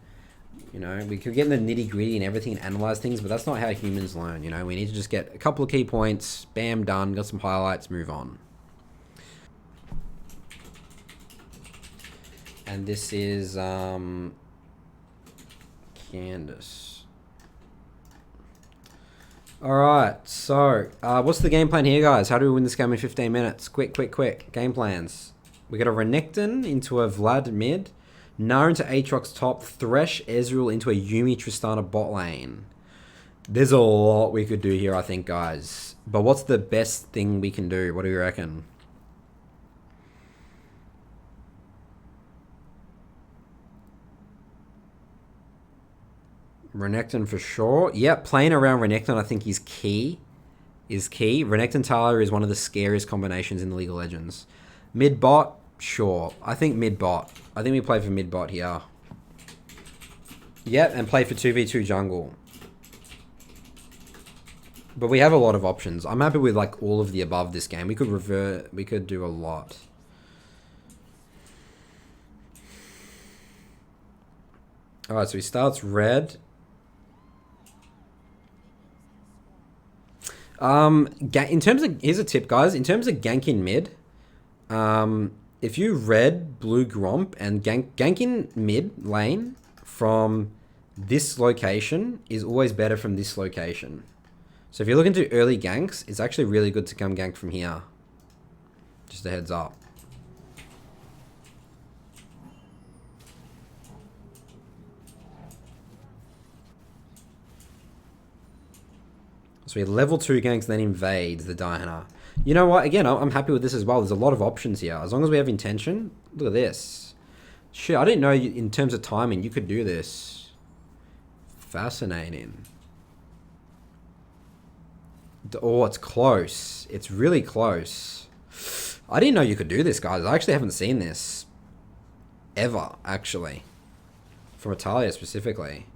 Speaker 1: You know, we could get in the nitty gritty and everything and analyze things, but that's not how humans learn. You know, we need to just get a couple of key points, bam, done, got some highlights, move on. And this is Candice. Alright, so what's the game plan here, guys? How do we win this game in 15 minutes? Quick. Game plans. We got a Renekton into a Vlad mid. Nara into Aatrox top. Thresh Ezreal into a Yuumi Tristana bot lane. There's a lot we could do here, I think, guys. But what's the best thing we can do? What do you reckon? Renekton for sure. Yep, playing around Renekton I think is key. Renekton Taliyah is one of the scariest combinations in the League of Legends. Mid bot, sure. I think mid bot. I think we play for mid bot here. Yep, and play for 2v2 jungle. But we have a lot of options. I'm happy with like all of the above this game. We could revert, we could do a lot. Alright, so he starts red. In terms of, here's a tip, guys. In terms of ganking mid, if you red, blue Gromp, and ganking mid lane from this location is always better from this location. So if you're looking to early ganks, it's actually really good to come gank from here. Just a heads up. So we have level 2 ganks, then invades the Diana. You know what? Again, I'm happy with this as well. There's a lot of options here. As long as we have intention. Look at this. Shit, I didn't know in terms of timing you could do this. Fascinating. Oh, it's close. It's really close. I didn't know you could do this, guys. I actually haven't seen this. Ever, actually. From Taliyah specifically.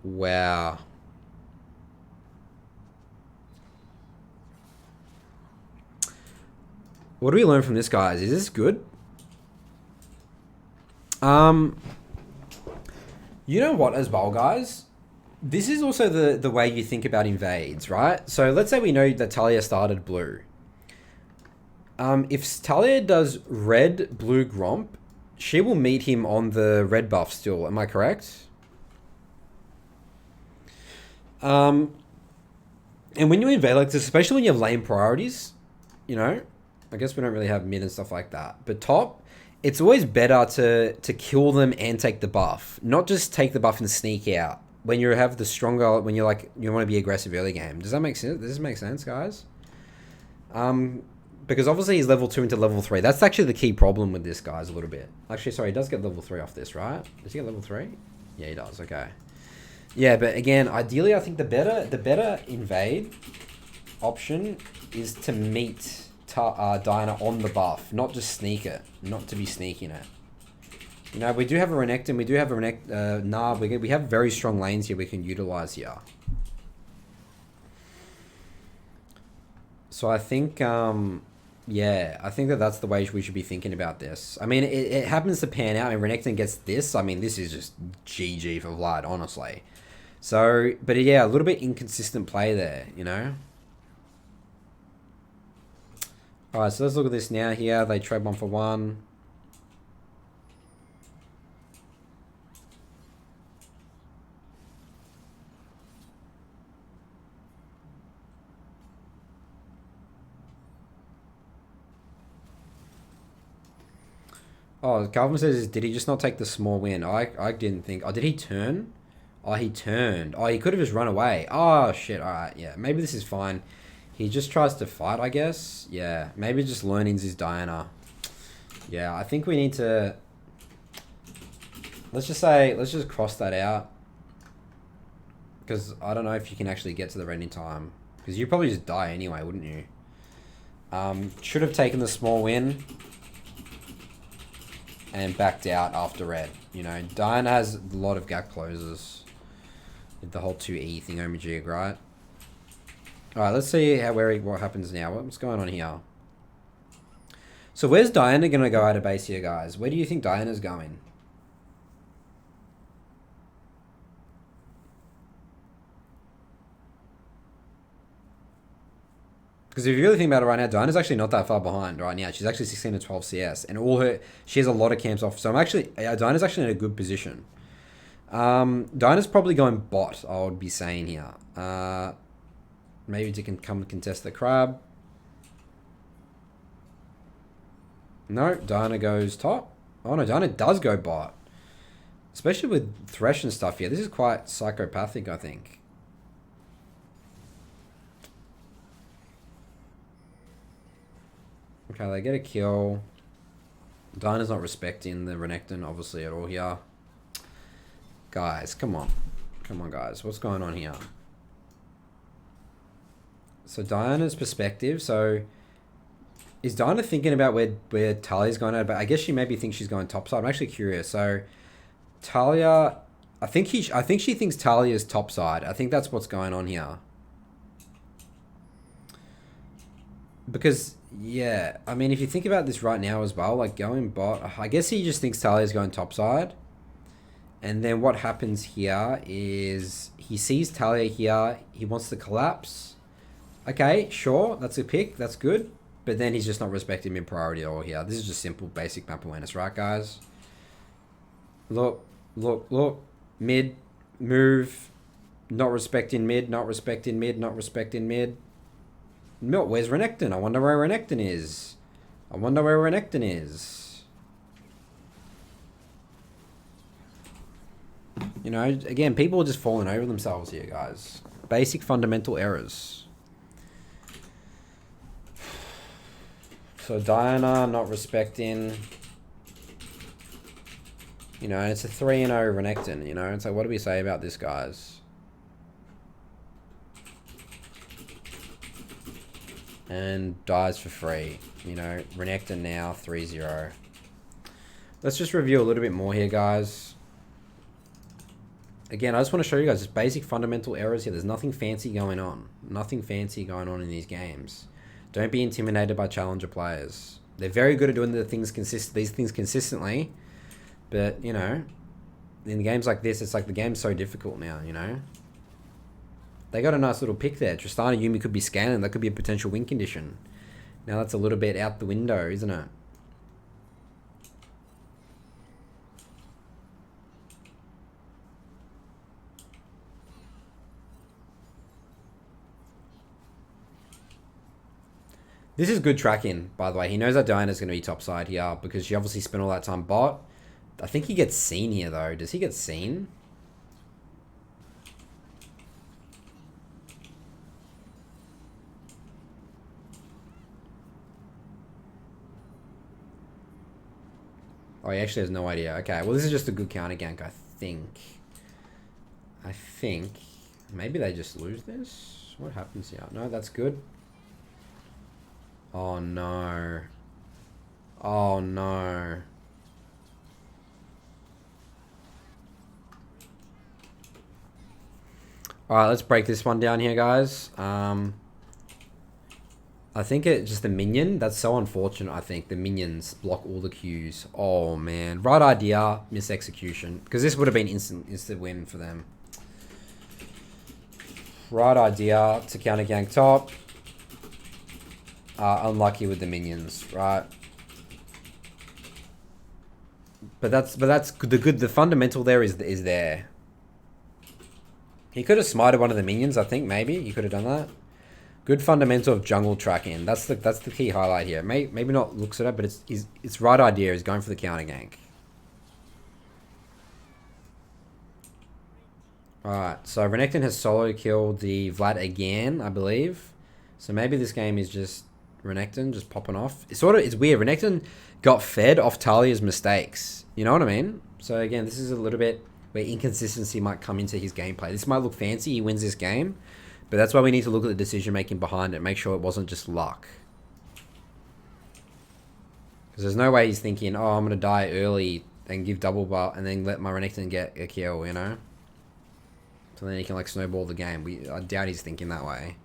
Speaker 1: Wow. What do we learn from this, guys? Is this good? You know what as well, guys? This is also the way you think about invades, right? So let's say we know that Taliyah started blue. If Taliyah does red, blue Gromp, she will meet him on the red buff still. Am I correct? And when you invade like this, especially when you have lane priorities, you know, I guess we don't really have mid and stuff like that. But top, it's always better to kill them and take the buff, not just take the buff and sneak out. When you have the stronger, when you're like, you want to be aggressive early game. Does that make sense? Does this make sense, guys? Because obviously he's level 2 into level 3. That's actually the key problem with this, guys, a little bit. Actually, sorry, he does get level 3 off this, right? Does he get level 3? Yeah, he does. Okay. Yeah, but again, ideally, I think the better invade option is to meet Diana on the buff, not just sneak it, not to be sneaking it. You know, we do have a Renekton, we do have a Nah, we have very strong lanes here we can utilize here. So I think, yeah, I think that's the way we should be thinking about this. I mean, it happens to pan out, and Renekton gets this. I mean, this is just GG for Vlad, honestly. So, but yeah, a little bit inconsistent play there, you know? Alright, so let's look at this now here. They trade 1 for 1. Oh, Calvin says, did he just not take the small win? I didn't think. Oh, did he turn? Oh, he turned. Oh, he could have just run away. Oh, shit. Alright, yeah. Maybe this is fine. He just tries to fight, I guess. Yeah, maybe just learnings his Diana. Yeah, I think we need to... Let's just cross that out. Because I don't know if you can actually get to the red in time. Because you probably just die anyway, wouldn't you? Should have taken the small win. And backed out after red. You know, Diana has a lot of gap closes. With the whole 2E thingamajig, right? Alright, let's see what happens now. What's going on here? So where's Diana going to go out of base here, guys? Where do you think Diana's going? Because if you really think about it right now, Diana's actually not that far behind right now. She's actually 16 to 12 CS. And she has a lot of camps off. So Diana's actually in a good position. Diana's probably going bot, I would be saying here. Maybe to come contest the crab. No, Diana goes top. Oh no, Diana does go bot. Especially with Thresh and stuff here. This is quite psychopathic, I think. Okay, they get a kill. Diana's not respecting the Renekton, obviously, at all here. Guys, come on. Come on, guys. What's going on here? So, Diana's perspective. So, is Diana thinking about where Taliyah's going at? But I guess she maybe thinks she's going topside. I'm actually curious. So, Taliyah... I think she thinks Taliyah's topside. I think that's what's going on here. Because... yeah, I mean, if you think about this right now as well, like going bot, I guess he just thinks Taliyah's going topside. And then what happens here is he sees Taliyah here. He wants to collapse. Okay, sure, that's a pick. That's good. But then he's just not respecting mid priority at all here. This is just simple, basic map awareness, right, guys? Look. Mid, move. Not respecting mid, not respecting mid, not respecting mid. Mott, where's Renekton? I wonder where Renekton is. You know, again, people are just falling over themselves here, guys. Basic fundamental errors. So Diana not respecting. You know, it's a 3-0 Renekton, you know. It's like, what do we say about this, guys? And dies for free. You know, Renekton now, 3-0. Let's just review a little bit more here, guys. Again, I just want to show you guys just basic fundamental errors here. There's nothing fancy going on. Nothing fancy going on in these games. Don't be intimidated by challenger players. They're very good at doing these things consistently. But, you know, in games like this, it's like the game's so difficult now, you know. They got a nice little pick there. Tristana Yuumi could be scanning. That could be a potential win condition. Now that's a little bit out the window, isn't it? This is good tracking, by the way. He knows that Diana's going to be topside here because she obviously spent all that time bot. I think he gets seen here, though. Does he get seen? Oh, he actually has no idea. Okay, well, this is just a good counter gank, I think. Maybe they just lose this? What happens here? No, that's good. Oh, no. Oh, no. Alright, let's break this one down here, guys. I think it's just the minion. That's so unfortunate, I think. The minions block all the Qs. Oh, man. Right idea, misexecution. Because this would have been instant win for them. Right idea to counter gank top. unlucky with the minions, right? But that's the fundamental there is there. He could have smited one of the minions, I think, maybe. He could have done that. Good fundamental of jungle tracking. That's the key highlight here. Maybe not looks at it, but it's right idea. He's going for the counter gank. Alright, so Renekton has solo killed the Vlad again, I believe. So maybe this game is just Renekton just popping off. It's weird. Renekton got fed off Taliyah's mistakes. You know what I mean? So again, this is a little bit where inconsistency might come into his gameplay. This might look fancy, he wins this game. But that's why we need to look at the decision making behind it. Make sure it wasn't just luck. Because there's no way he's thinking, oh, I'm going to die early and give double bar and then let my Renekton get a kill, you know? So then he can like snowball the game. I doubt he's thinking that way.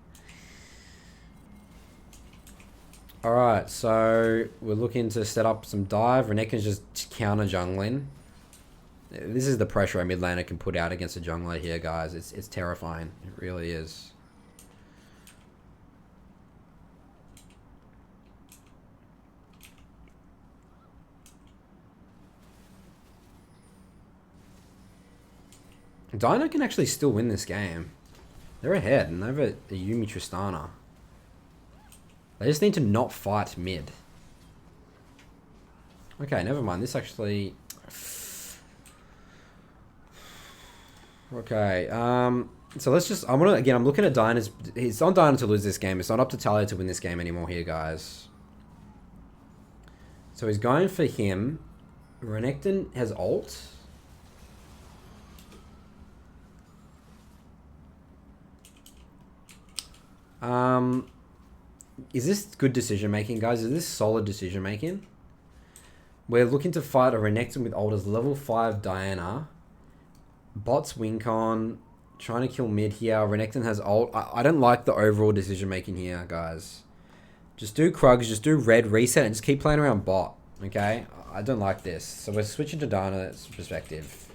Speaker 1: Alright, so we're looking to set up some dive. Renekton's just counter jungling. This is the pressure a mid laner can put out against a jungler here, guys. It's terrifying. It really is. Dino can actually still win this game. They're ahead, and they have a Yuumi Tristana. They just need to not fight mid. Okay, never mind. This actually... Okay, so let's just... I'm looking at Dino's... It's on Dino to lose this game. It's not up to Taliyah to win this game anymore here, guys. So he's going for him. Renekton has ult. Is this good decision making, guys? Is this solid decision making? We're looking to fight a Renekton with ult as level 5 Diana. Bot's Wincon. Trying to kill mid here. Renekton has ult. I don't like the overall decision making here, guys. Just do Krugs, just do red, reset, and just keep playing around bot. Okay? I don't like this. So we're switching to Diana's perspective.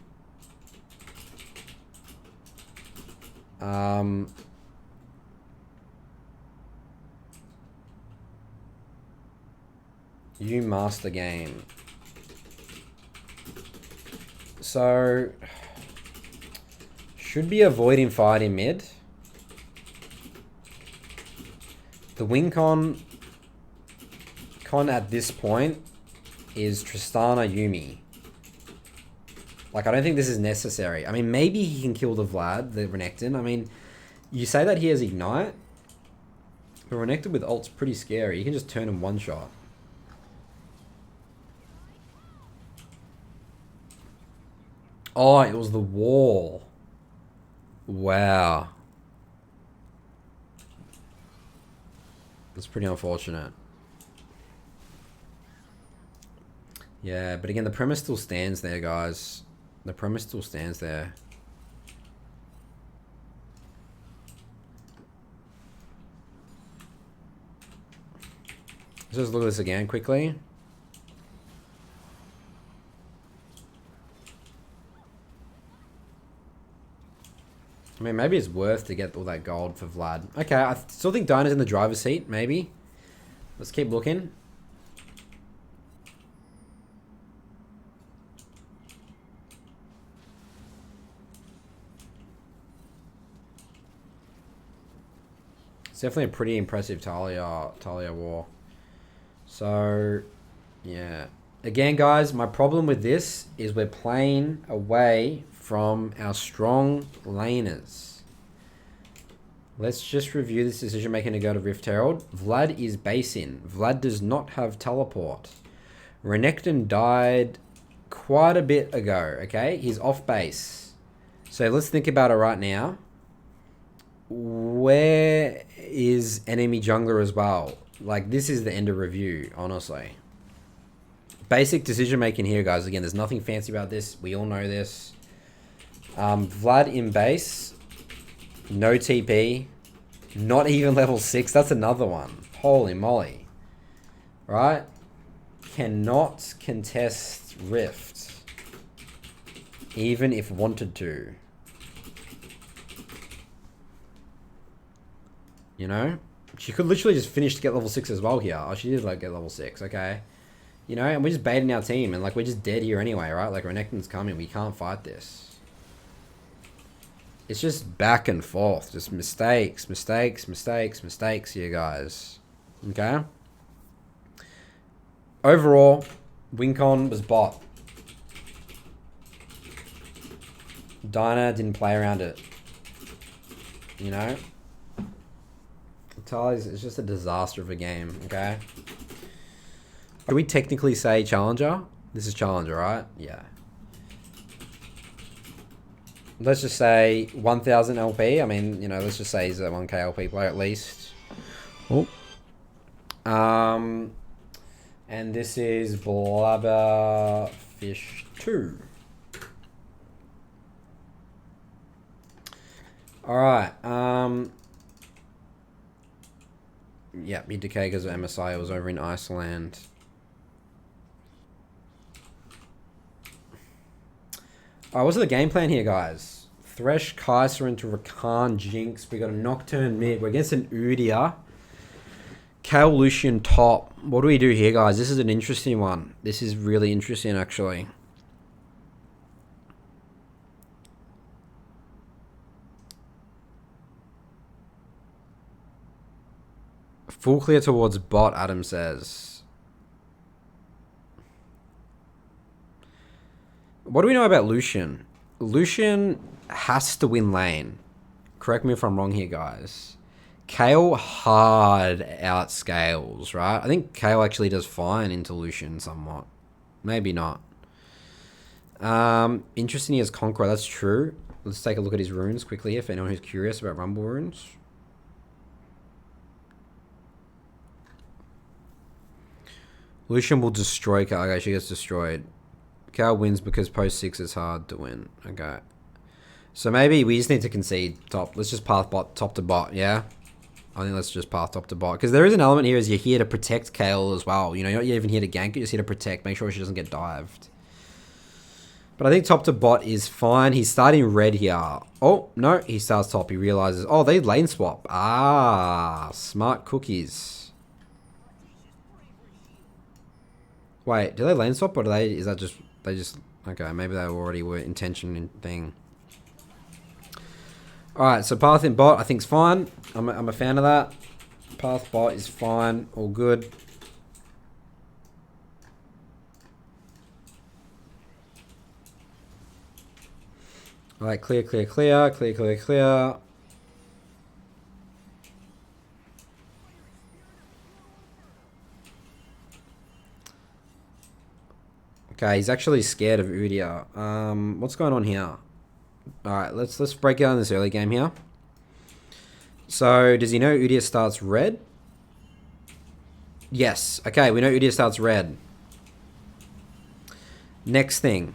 Speaker 1: YouMasterGame. So should be avoiding fighting mid. The win con at this point is Tristana Yuumi. Like, I don't think this is necessary. I mean, maybe he can kill the Vlad, the Renekton. I mean, you say that he has Ignite, but Renekton with ult's pretty scary. You can just turn him one shot. Oh, it was the wall. Wow. That's pretty unfortunate. Yeah, but again, the premise still stands there, guys. The premise still stands there. Let's just look at this again quickly. I mean, maybe it's worth to get all that gold for Vlad. Okay, I still think Dinah's in the driver's seat, maybe. Let's keep looking. It's definitely a pretty impressive Taliyah war. So, yeah. Again, guys, my problem with this is we're playing away from our strong laners. Let's just review this decision making to go to Rift Herald. Vlad is base in. Vlad does not have teleport. Renekton died quite a bit ago, okay? He's off base. So let's think about it right now. Where is enemy jungler as well? Like, this is the end of review, honestly. Basic decision making here, guys. Again, there's nothing fancy about this. We all know this. Vlad in base. No TP. Not even level 6. That's another one. Holy moly. Right? Cannot contest Rift. Even if wanted to. You know? She could literally just finish to get level 6 as well here. Oh, she did like get level 6. Okay. You know, and we're just baiting our team, and like we're just dead here anyway, right? Like Renekton's coming, we can't fight this. It's just back and forth, just mistakes here, guys. Okay. Overall, WinCon was bot. Dinah didn't play around it. You know, Taliyah's it's just a disaster of a game. Okay. Do we technically say Challenger? This is Challenger, right? Yeah. Let's just say 1,000 LP. I mean, you know, let's just say he's a 1K LP player at least. Oh. And this is Blabberfish 2. Alright. Yeah, he decayed because of MSI. It was over in Iceland. Alright, what's the game plan here, guys? Thresh, Kaiser into Rakan, Jinx. We got a Nocturne mid. We're against an Udyr. Kayle, Lucian top. What do we do here, guys? This is an interesting one. This is really interesting, actually. Full clear towards bot, Adam says. What do we know about Lucian? Lucian has to win lane. Correct me if I'm wrong here, guys. Kayle hard outscales, right? I think Kayle actually does fine into Lucian somewhat. Maybe not. Interesting he has Conqueror. That's true. Let's take a look at his runes quickly if anyone who's curious about Rumble runes. Lucian will destroy Kayle. Okay, she gets destroyed. Kayle wins because post 6 is hard to win. Okay. So maybe we just need to concede top. Let's just path bot, top to bot, yeah? I think let's just path top to bot. Because there is an element here is you're here to protect Kayle as well. You know, you're not even here to gank, you're just here to protect. Make sure she doesn't get dived. But I think top to bot is fine. He's starting red here. Oh, no. He starts top. He realizes, oh, they lane swap. Ah, smart cookies. Wait, do they lane swap or do they, is that just... They just... Okay, maybe they already were intention thing. Alright, so path in bot I think's fine. I'm a fan of that. Path bot is fine. All good. Alright, clear. Okay, he's actually scared of Udyr. What's going on here? Alright, let's break down this early game here. So, does he know Udyr starts red? Yes. Okay, we know Udyr starts red. Next thing.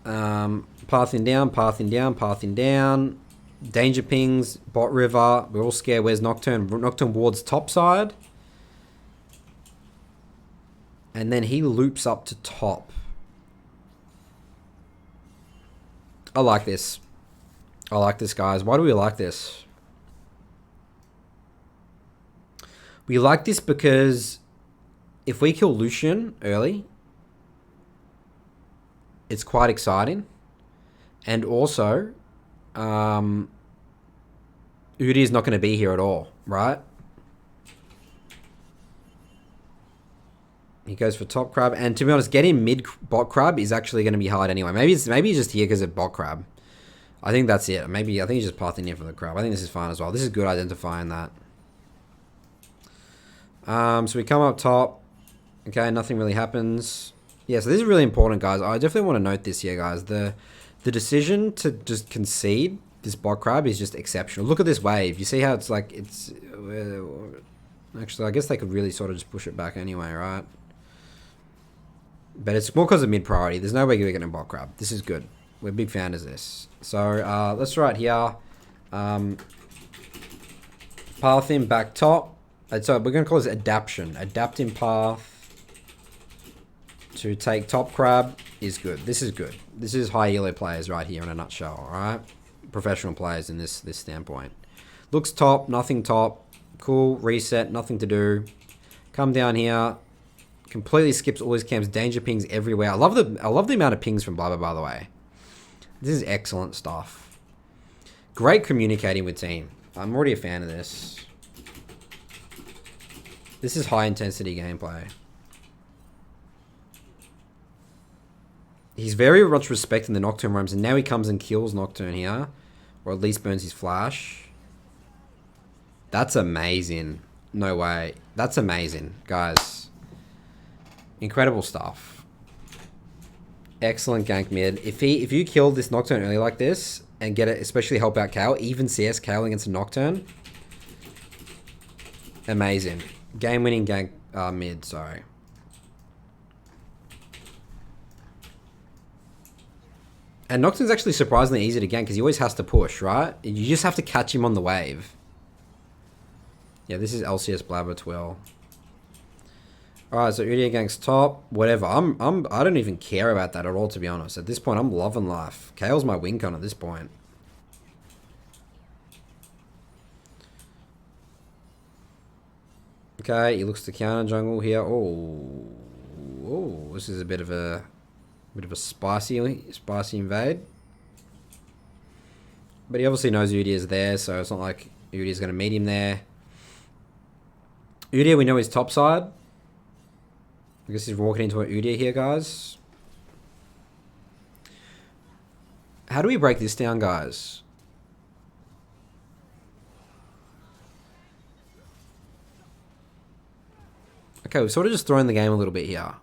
Speaker 1: Pathing down. Danger pings, bot river. We're all scared. Where's Nocturne? Nocturne wards top side. And then he loops up to top. I like this. I like this, guys. Why do we like this? We like this because if we kill Lucian early, it's quite exciting. And also, Udyr's not going to be here at all, right? He goes for top crab. And to be honest, getting mid bot crab is actually going to be hard anyway. Maybe he's just here because of bot crab. I think that's it. I think he's just pathing here for the crab. I think this is fine as well. This is good identifying that. So we come up top. Okay, nothing really happens. Yeah, so this is really important, guys. I definitely want to note this here, guys. The decision to just concede this bot crab is just exceptional. Look at this wave. You see how it's like, it's... actually, I guess they could really sort of just push it back anyway, right? But it's more because of mid priority. There's no way we're getting bot crab. This is good. We're big fans of this. So let's write here. Path in back top. So we're going to call this adaption. Adapting path to take top crab is good. This is good. This is high elo players right here in a nutshell. All right, professional players in this standpoint. Looks top. Nothing top. Cool, reset, nothing to do. Come down here. Completely skips all his camps, danger pings everywhere. I love the amount of pings from Blabber, by the way. This is excellent stuff. Great communicating with team. I'm already a fan of this. This is high intensity gameplay. He's very much respecting the Nocturne roams, and now he comes and kills Nocturne here. Or at least burns his flash. That's amazing. No way. That's amazing, guys. Incredible stuff. Excellent gank mid. If you kill this Nocturne early like this and get it, especially help out Kayle, even CS Kayle against a Nocturne. Amazing. Game winning gank mid, sorry. And Nocturne's actually surprisingly easy to gank because he always has to push, right? You just have to catch him on the wave. Yeah, this is LCS Blabber Twill. Alright, so Udyr ganks top. Whatever. I don't even care about that at all, to be honest. At this point, I'm loving life. Kayle's my win con at this point. Okay, he looks to counter jungle here. Oh, this is a bit of a spicy invade. But he obviously knows Udyr's there, so it's not like Udyr's going to meet him there. Udyr, we know he's top side. I guess he's walking into an Udyr here, guys. How do we break this down, guys? Okay, we're sort of just throwing the game a little bit here.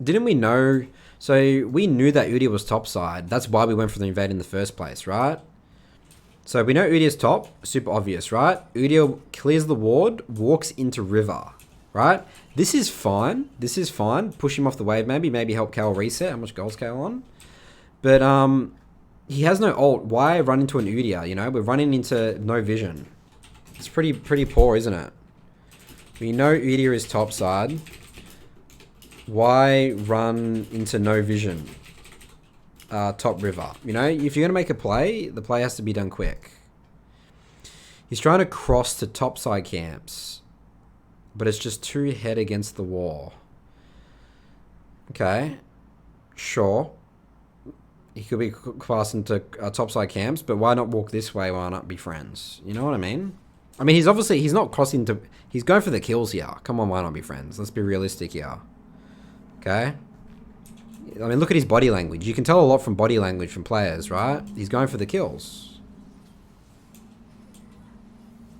Speaker 1: Didn't we know? So we knew that Udyr was top side. That's why we went for the invade in the first place, right? So we know Udyr's top. Super obvious, right? Udyr clears the ward, walks into river, right? This is fine. This is fine. Push him off the wave maybe. Maybe help Kayle reset. How much gold's Kayle on? But he has no ult. Why run into an Udyr, you know? We're running into no vision. It's pretty poor, isn't it? We know Udyr is top side. Why run into no vision? Top river. You know, if you're going to make a play, the play has to be done quick. He's trying to cross to top side camps. But it's just too head against the wall. Okay. Sure. He could be crossing to top side camps, but why not walk this way? Why not be friends? You know what I mean? I mean, he's not crossing to... He's going for the kills here. Come on, why not be friends? Let's be realistic here. Okay? I mean, look at his body language. You can tell a lot from body language from players, right? He's going for the kills.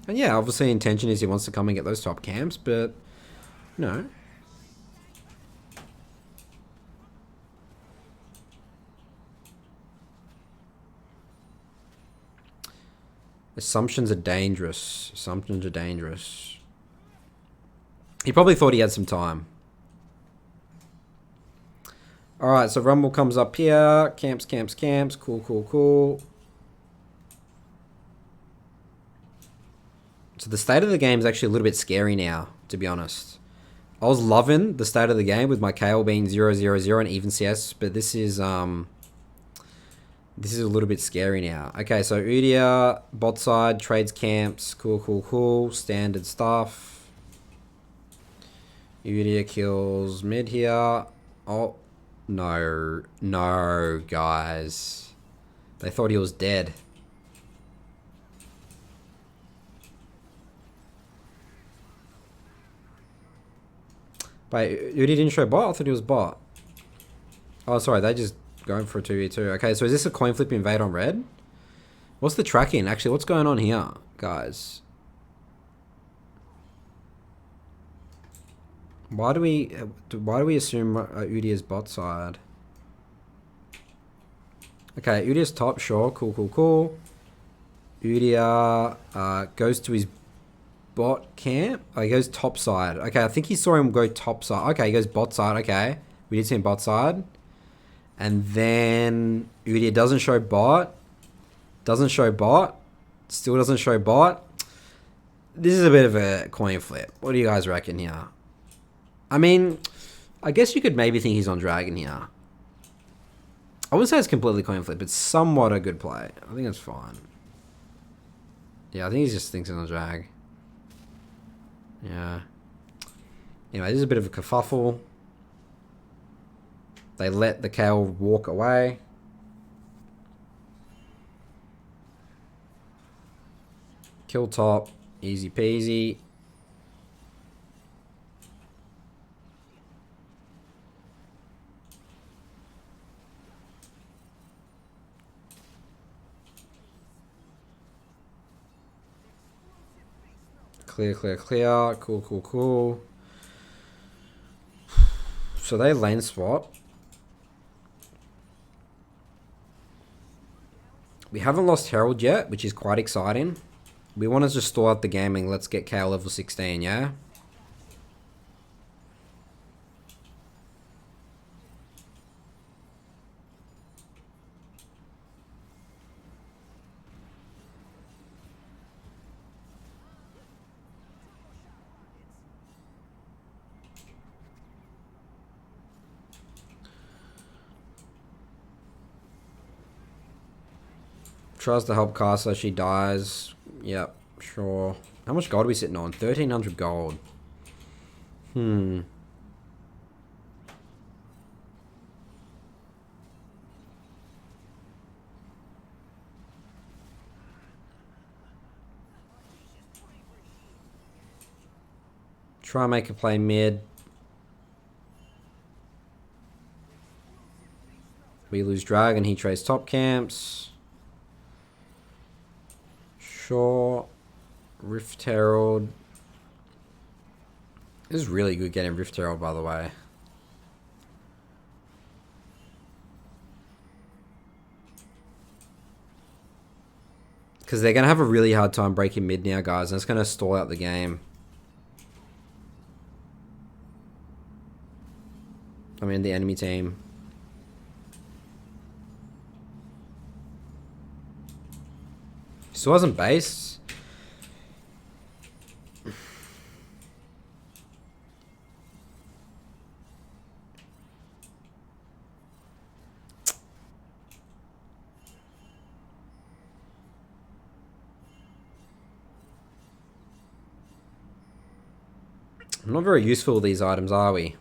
Speaker 1: And yeah, obviously intention is he wants to come and get those top camps, but... No. Assumptions are dangerous. Assumptions are dangerous. He probably thought he had some time. Alright, so Rumble comes up here. Camps. Cool. So the state of the game is actually a little bit scary now, to be honest. I was loving the state of the game with my Kayle being 0-0-0 and even CS, but this is a little bit scary now. Okay, so Udyr, bot side, trades camps. Cool. Standard stuff. Udyr kills mid here. Oh, no, guys. They thought he was dead. Wait, Udyr didn't show bot? I thought he was bot. Oh, sorry, they just going for a 2v2. Okay, so is this a coin flip invade on red? What's the tracking? Actually, what's going on here, guys? Why do we assume Udyr's bot side? Okay, Udyr's top, sure, cool. Udyr goes to his bot camp. Oh, he goes top side. Okay, I think he saw him go top side. Okay, he goes bot side. Okay, we did see him bot side. And then Udyr doesn't show bot. Still doesn't show bot. This is a bit of a coin flip. What do you guys reckon here? I mean, I guess you could maybe think he's on dragon here. I wouldn't say it's completely coin flip, but somewhat a good play. I think it's fine. Yeah, I think he just thinks on the drag. Yeah. Anyway, this is a bit of a kerfuffle. They let the Kayle walk away. Kill top. Easy peasy. Clear, clear, clear. Cool, cool, cool. So they lane swap. We haven't lost Herald yet, which is quite exciting. We want to just stall out the gaming. Let's get Kayle level 16, yeah? Tries to help Casa, she dies. Yep, sure. How much gold are we sitting on? 1,300 gold. Try and make a play mid. We lose Dragon, he trades top camps. Sure. Rift Herald. This is really good getting Rift Herald, by the way. Because they're going to have a really hard time breaking mid now, guys. And it's going to stall out the game. I mean, the enemy team. Still hasn't based. Not very useful, these items, are we?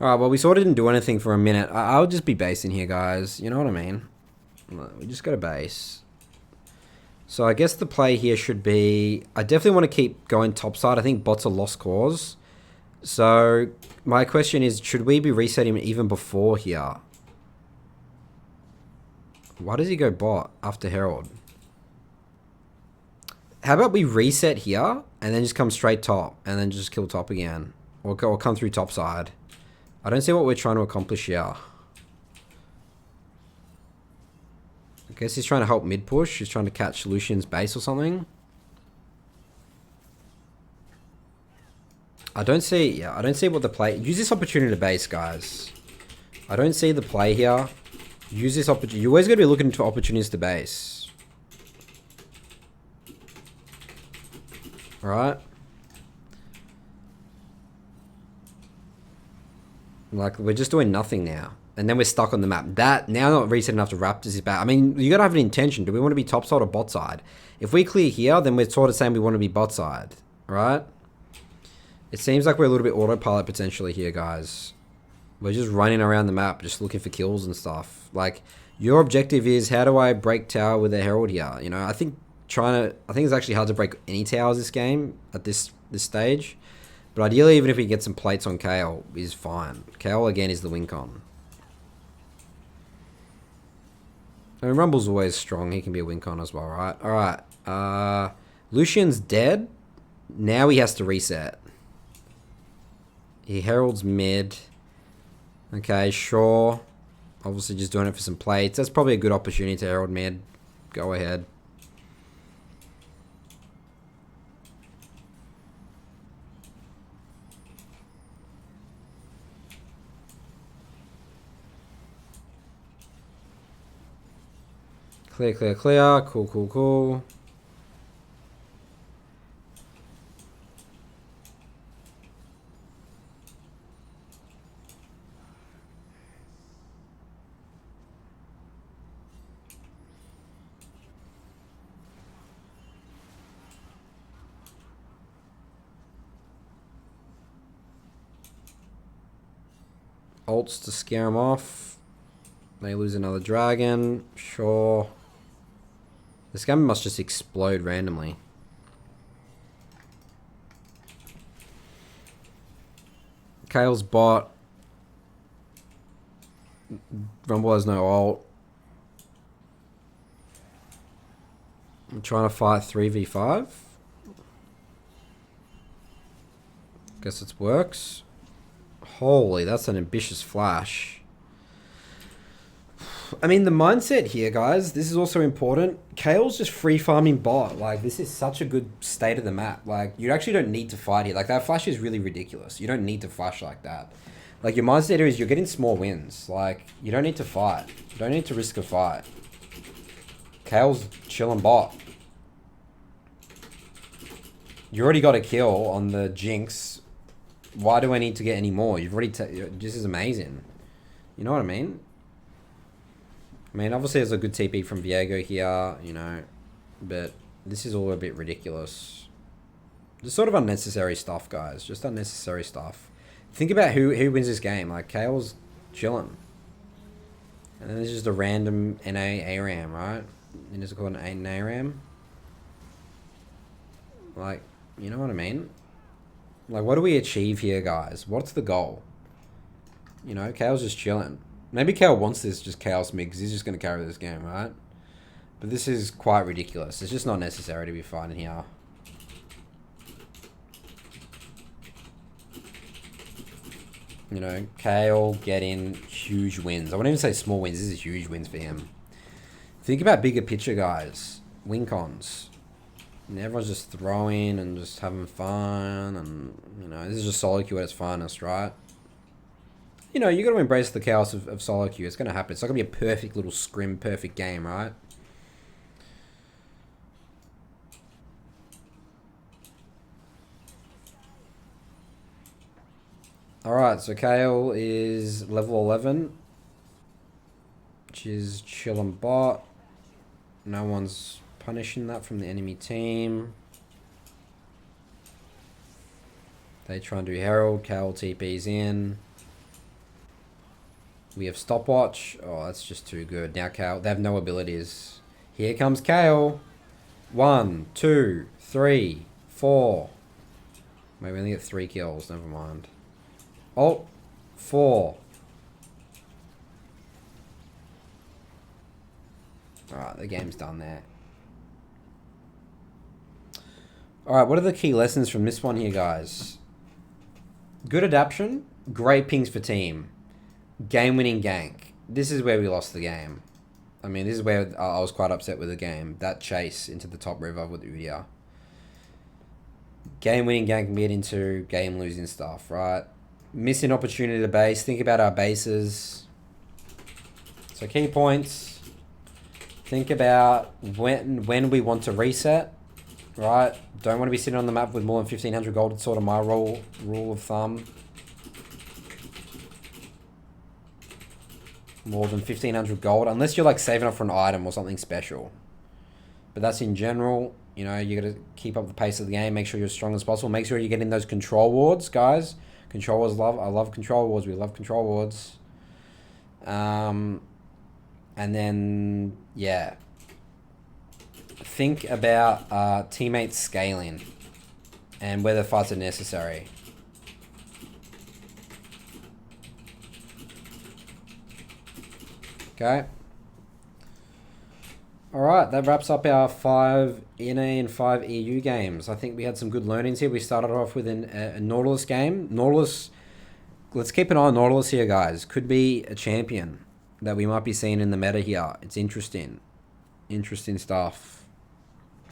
Speaker 1: Alright, well, we sort of didn't do anything for a minute. I'll just be basing here, guys. You know what I mean? We just got to base. So I guess the play here should be... I definitely want to keep going topside. I think bot's a lost cause. So my question is, should we be resetting even before here? Why does he go bot after Herald? How about we reset here and then just come straight top and then just kill top again? Or come through top side. I don't see what we're trying to accomplish here. I guess he's trying to help mid push. He's trying to catch Lucian's base or something. I don't see what the play... Use this opportunity to base, guys. I don't see the play here. Use this opportunity. You're always going to be looking for opportunities to base. Alright? Like, we're just doing nothing now. And then we're stuck on the map. That, now not resetting after Raptors is bad. I mean, you gotta have an intention. Do we want to be top side or bot side? If we clear here, then we're sort of saying we want to be bot side. Right? It seems like we're a little bit autopilot potentially here, guys. We're just running around the map, just looking for kills and stuff. Like, your objective is, how do I break tower with a Herald here? You know, I think it's actually hard to break any towers this game at this stage. But ideally, even if we get some plates on Kayle, is fine. Kayle, again, is the win con. I mean, Rumble's always strong. He can be a win con as well, right? Alright. Lucian's dead. Now he has to reset. He Herald's mid. Okay, sure. Obviously just doing it for some plates. That's probably a good opportunity to Herald mid. Go ahead. Clear, clear, clear. Cool, cool, cool. ults to scare him off. They lose another dragon. Sure. This game must just explode randomly. Kael's bot. Rumble has no ult. I'm trying to fight 3v5. Guess it works. Holy, that's an ambitious flash. I mean, the mindset here, guys, this is also important. Kael's just free farming bot. Like, this is such a good state of the map. Like, you actually don't need to fight here. Like, that flash is really ridiculous. You don't need to flash like that. Like, your mindset here is you're getting small wins. Like, you don't need to fight. You don't need to risk a fight. Kael's chilling bot. You already got a kill on the Jinx. Why do I need to get any more? You've already... This is amazing. You know what I mean? I mean, obviously there's a good TP from Viego here, you know. But this is all a bit ridiculous. Just sort of unnecessary stuff, guys. Just unnecessary stuff. Think about who wins this game. Like, Kael's chilling. And then there's just a random NA ARAM, right? And it's called an ARAM. Like, you know what I mean? Like, what do we achieve here, guys? What's the goal? You know, Kael's just chilling. Maybe Kael wants this just Chaos me because he's just going to carry this game, right? But this is quite ridiculous. It's just not necessary to be fighting here. You know, Kael getting huge wins. I wouldn't even say small wins. This is huge wins for him. Think about bigger picture, guys. Win cons. And everyone's just throwing and just having fun. And, you know, this is just solo queue at its finest, right? You know, you got to embrace the chaos of solo queue. It's going to happen. It's not going to be a perfect little scrim, perfect game, right? Alright, so Kael is level 11. Which is chillin' bot. No one's punishing that from the enemy team. They try and do Herald. Kael TP's in. We have Stopwatch. Oh, that's just too good. Now Kael, they have no abilities. Here comes Kael. 1, 2, 3, 4. Maybe we only get 3 kills. Never mind. Oh, 4. Alright, the game's done there. Alright, what are the key lessons from this one here, guys? Good adaptation. Great pings for team. Game-winning gank. This is where we lost the game. I mean, this is where I was quite upset with the game. That chase into the top river with Udyr. Game-winning gank mid into game-losing stuff, right? Missing opportunity to base. Think about our bases. So key points. Think about when we want to reset, right? Don't want to be sitting on the map with more than 1,500 gold. It's sort of my rule of thumb. More than 1,500 gold, unless you're like saving up for an item or something special. But that's in general. You know, you got to keep up the pace of the game. Make sure you're as strong as possible. Make sure you're getting those control wards, guys. Control wards, I love control wards. We love control wards. And then, yeah. Think about teammates scaling and whether fights are necessary. Okay. Alright, that wraps up our 5 NA and 5 EU games. I think we had some good learnings here. We started off with a Nautilus game. Nautilus, let's keep an eye on Nautilus here, guys. Could be a champion that we might be seeing in the meta here. It's interesting. Interesting stuff.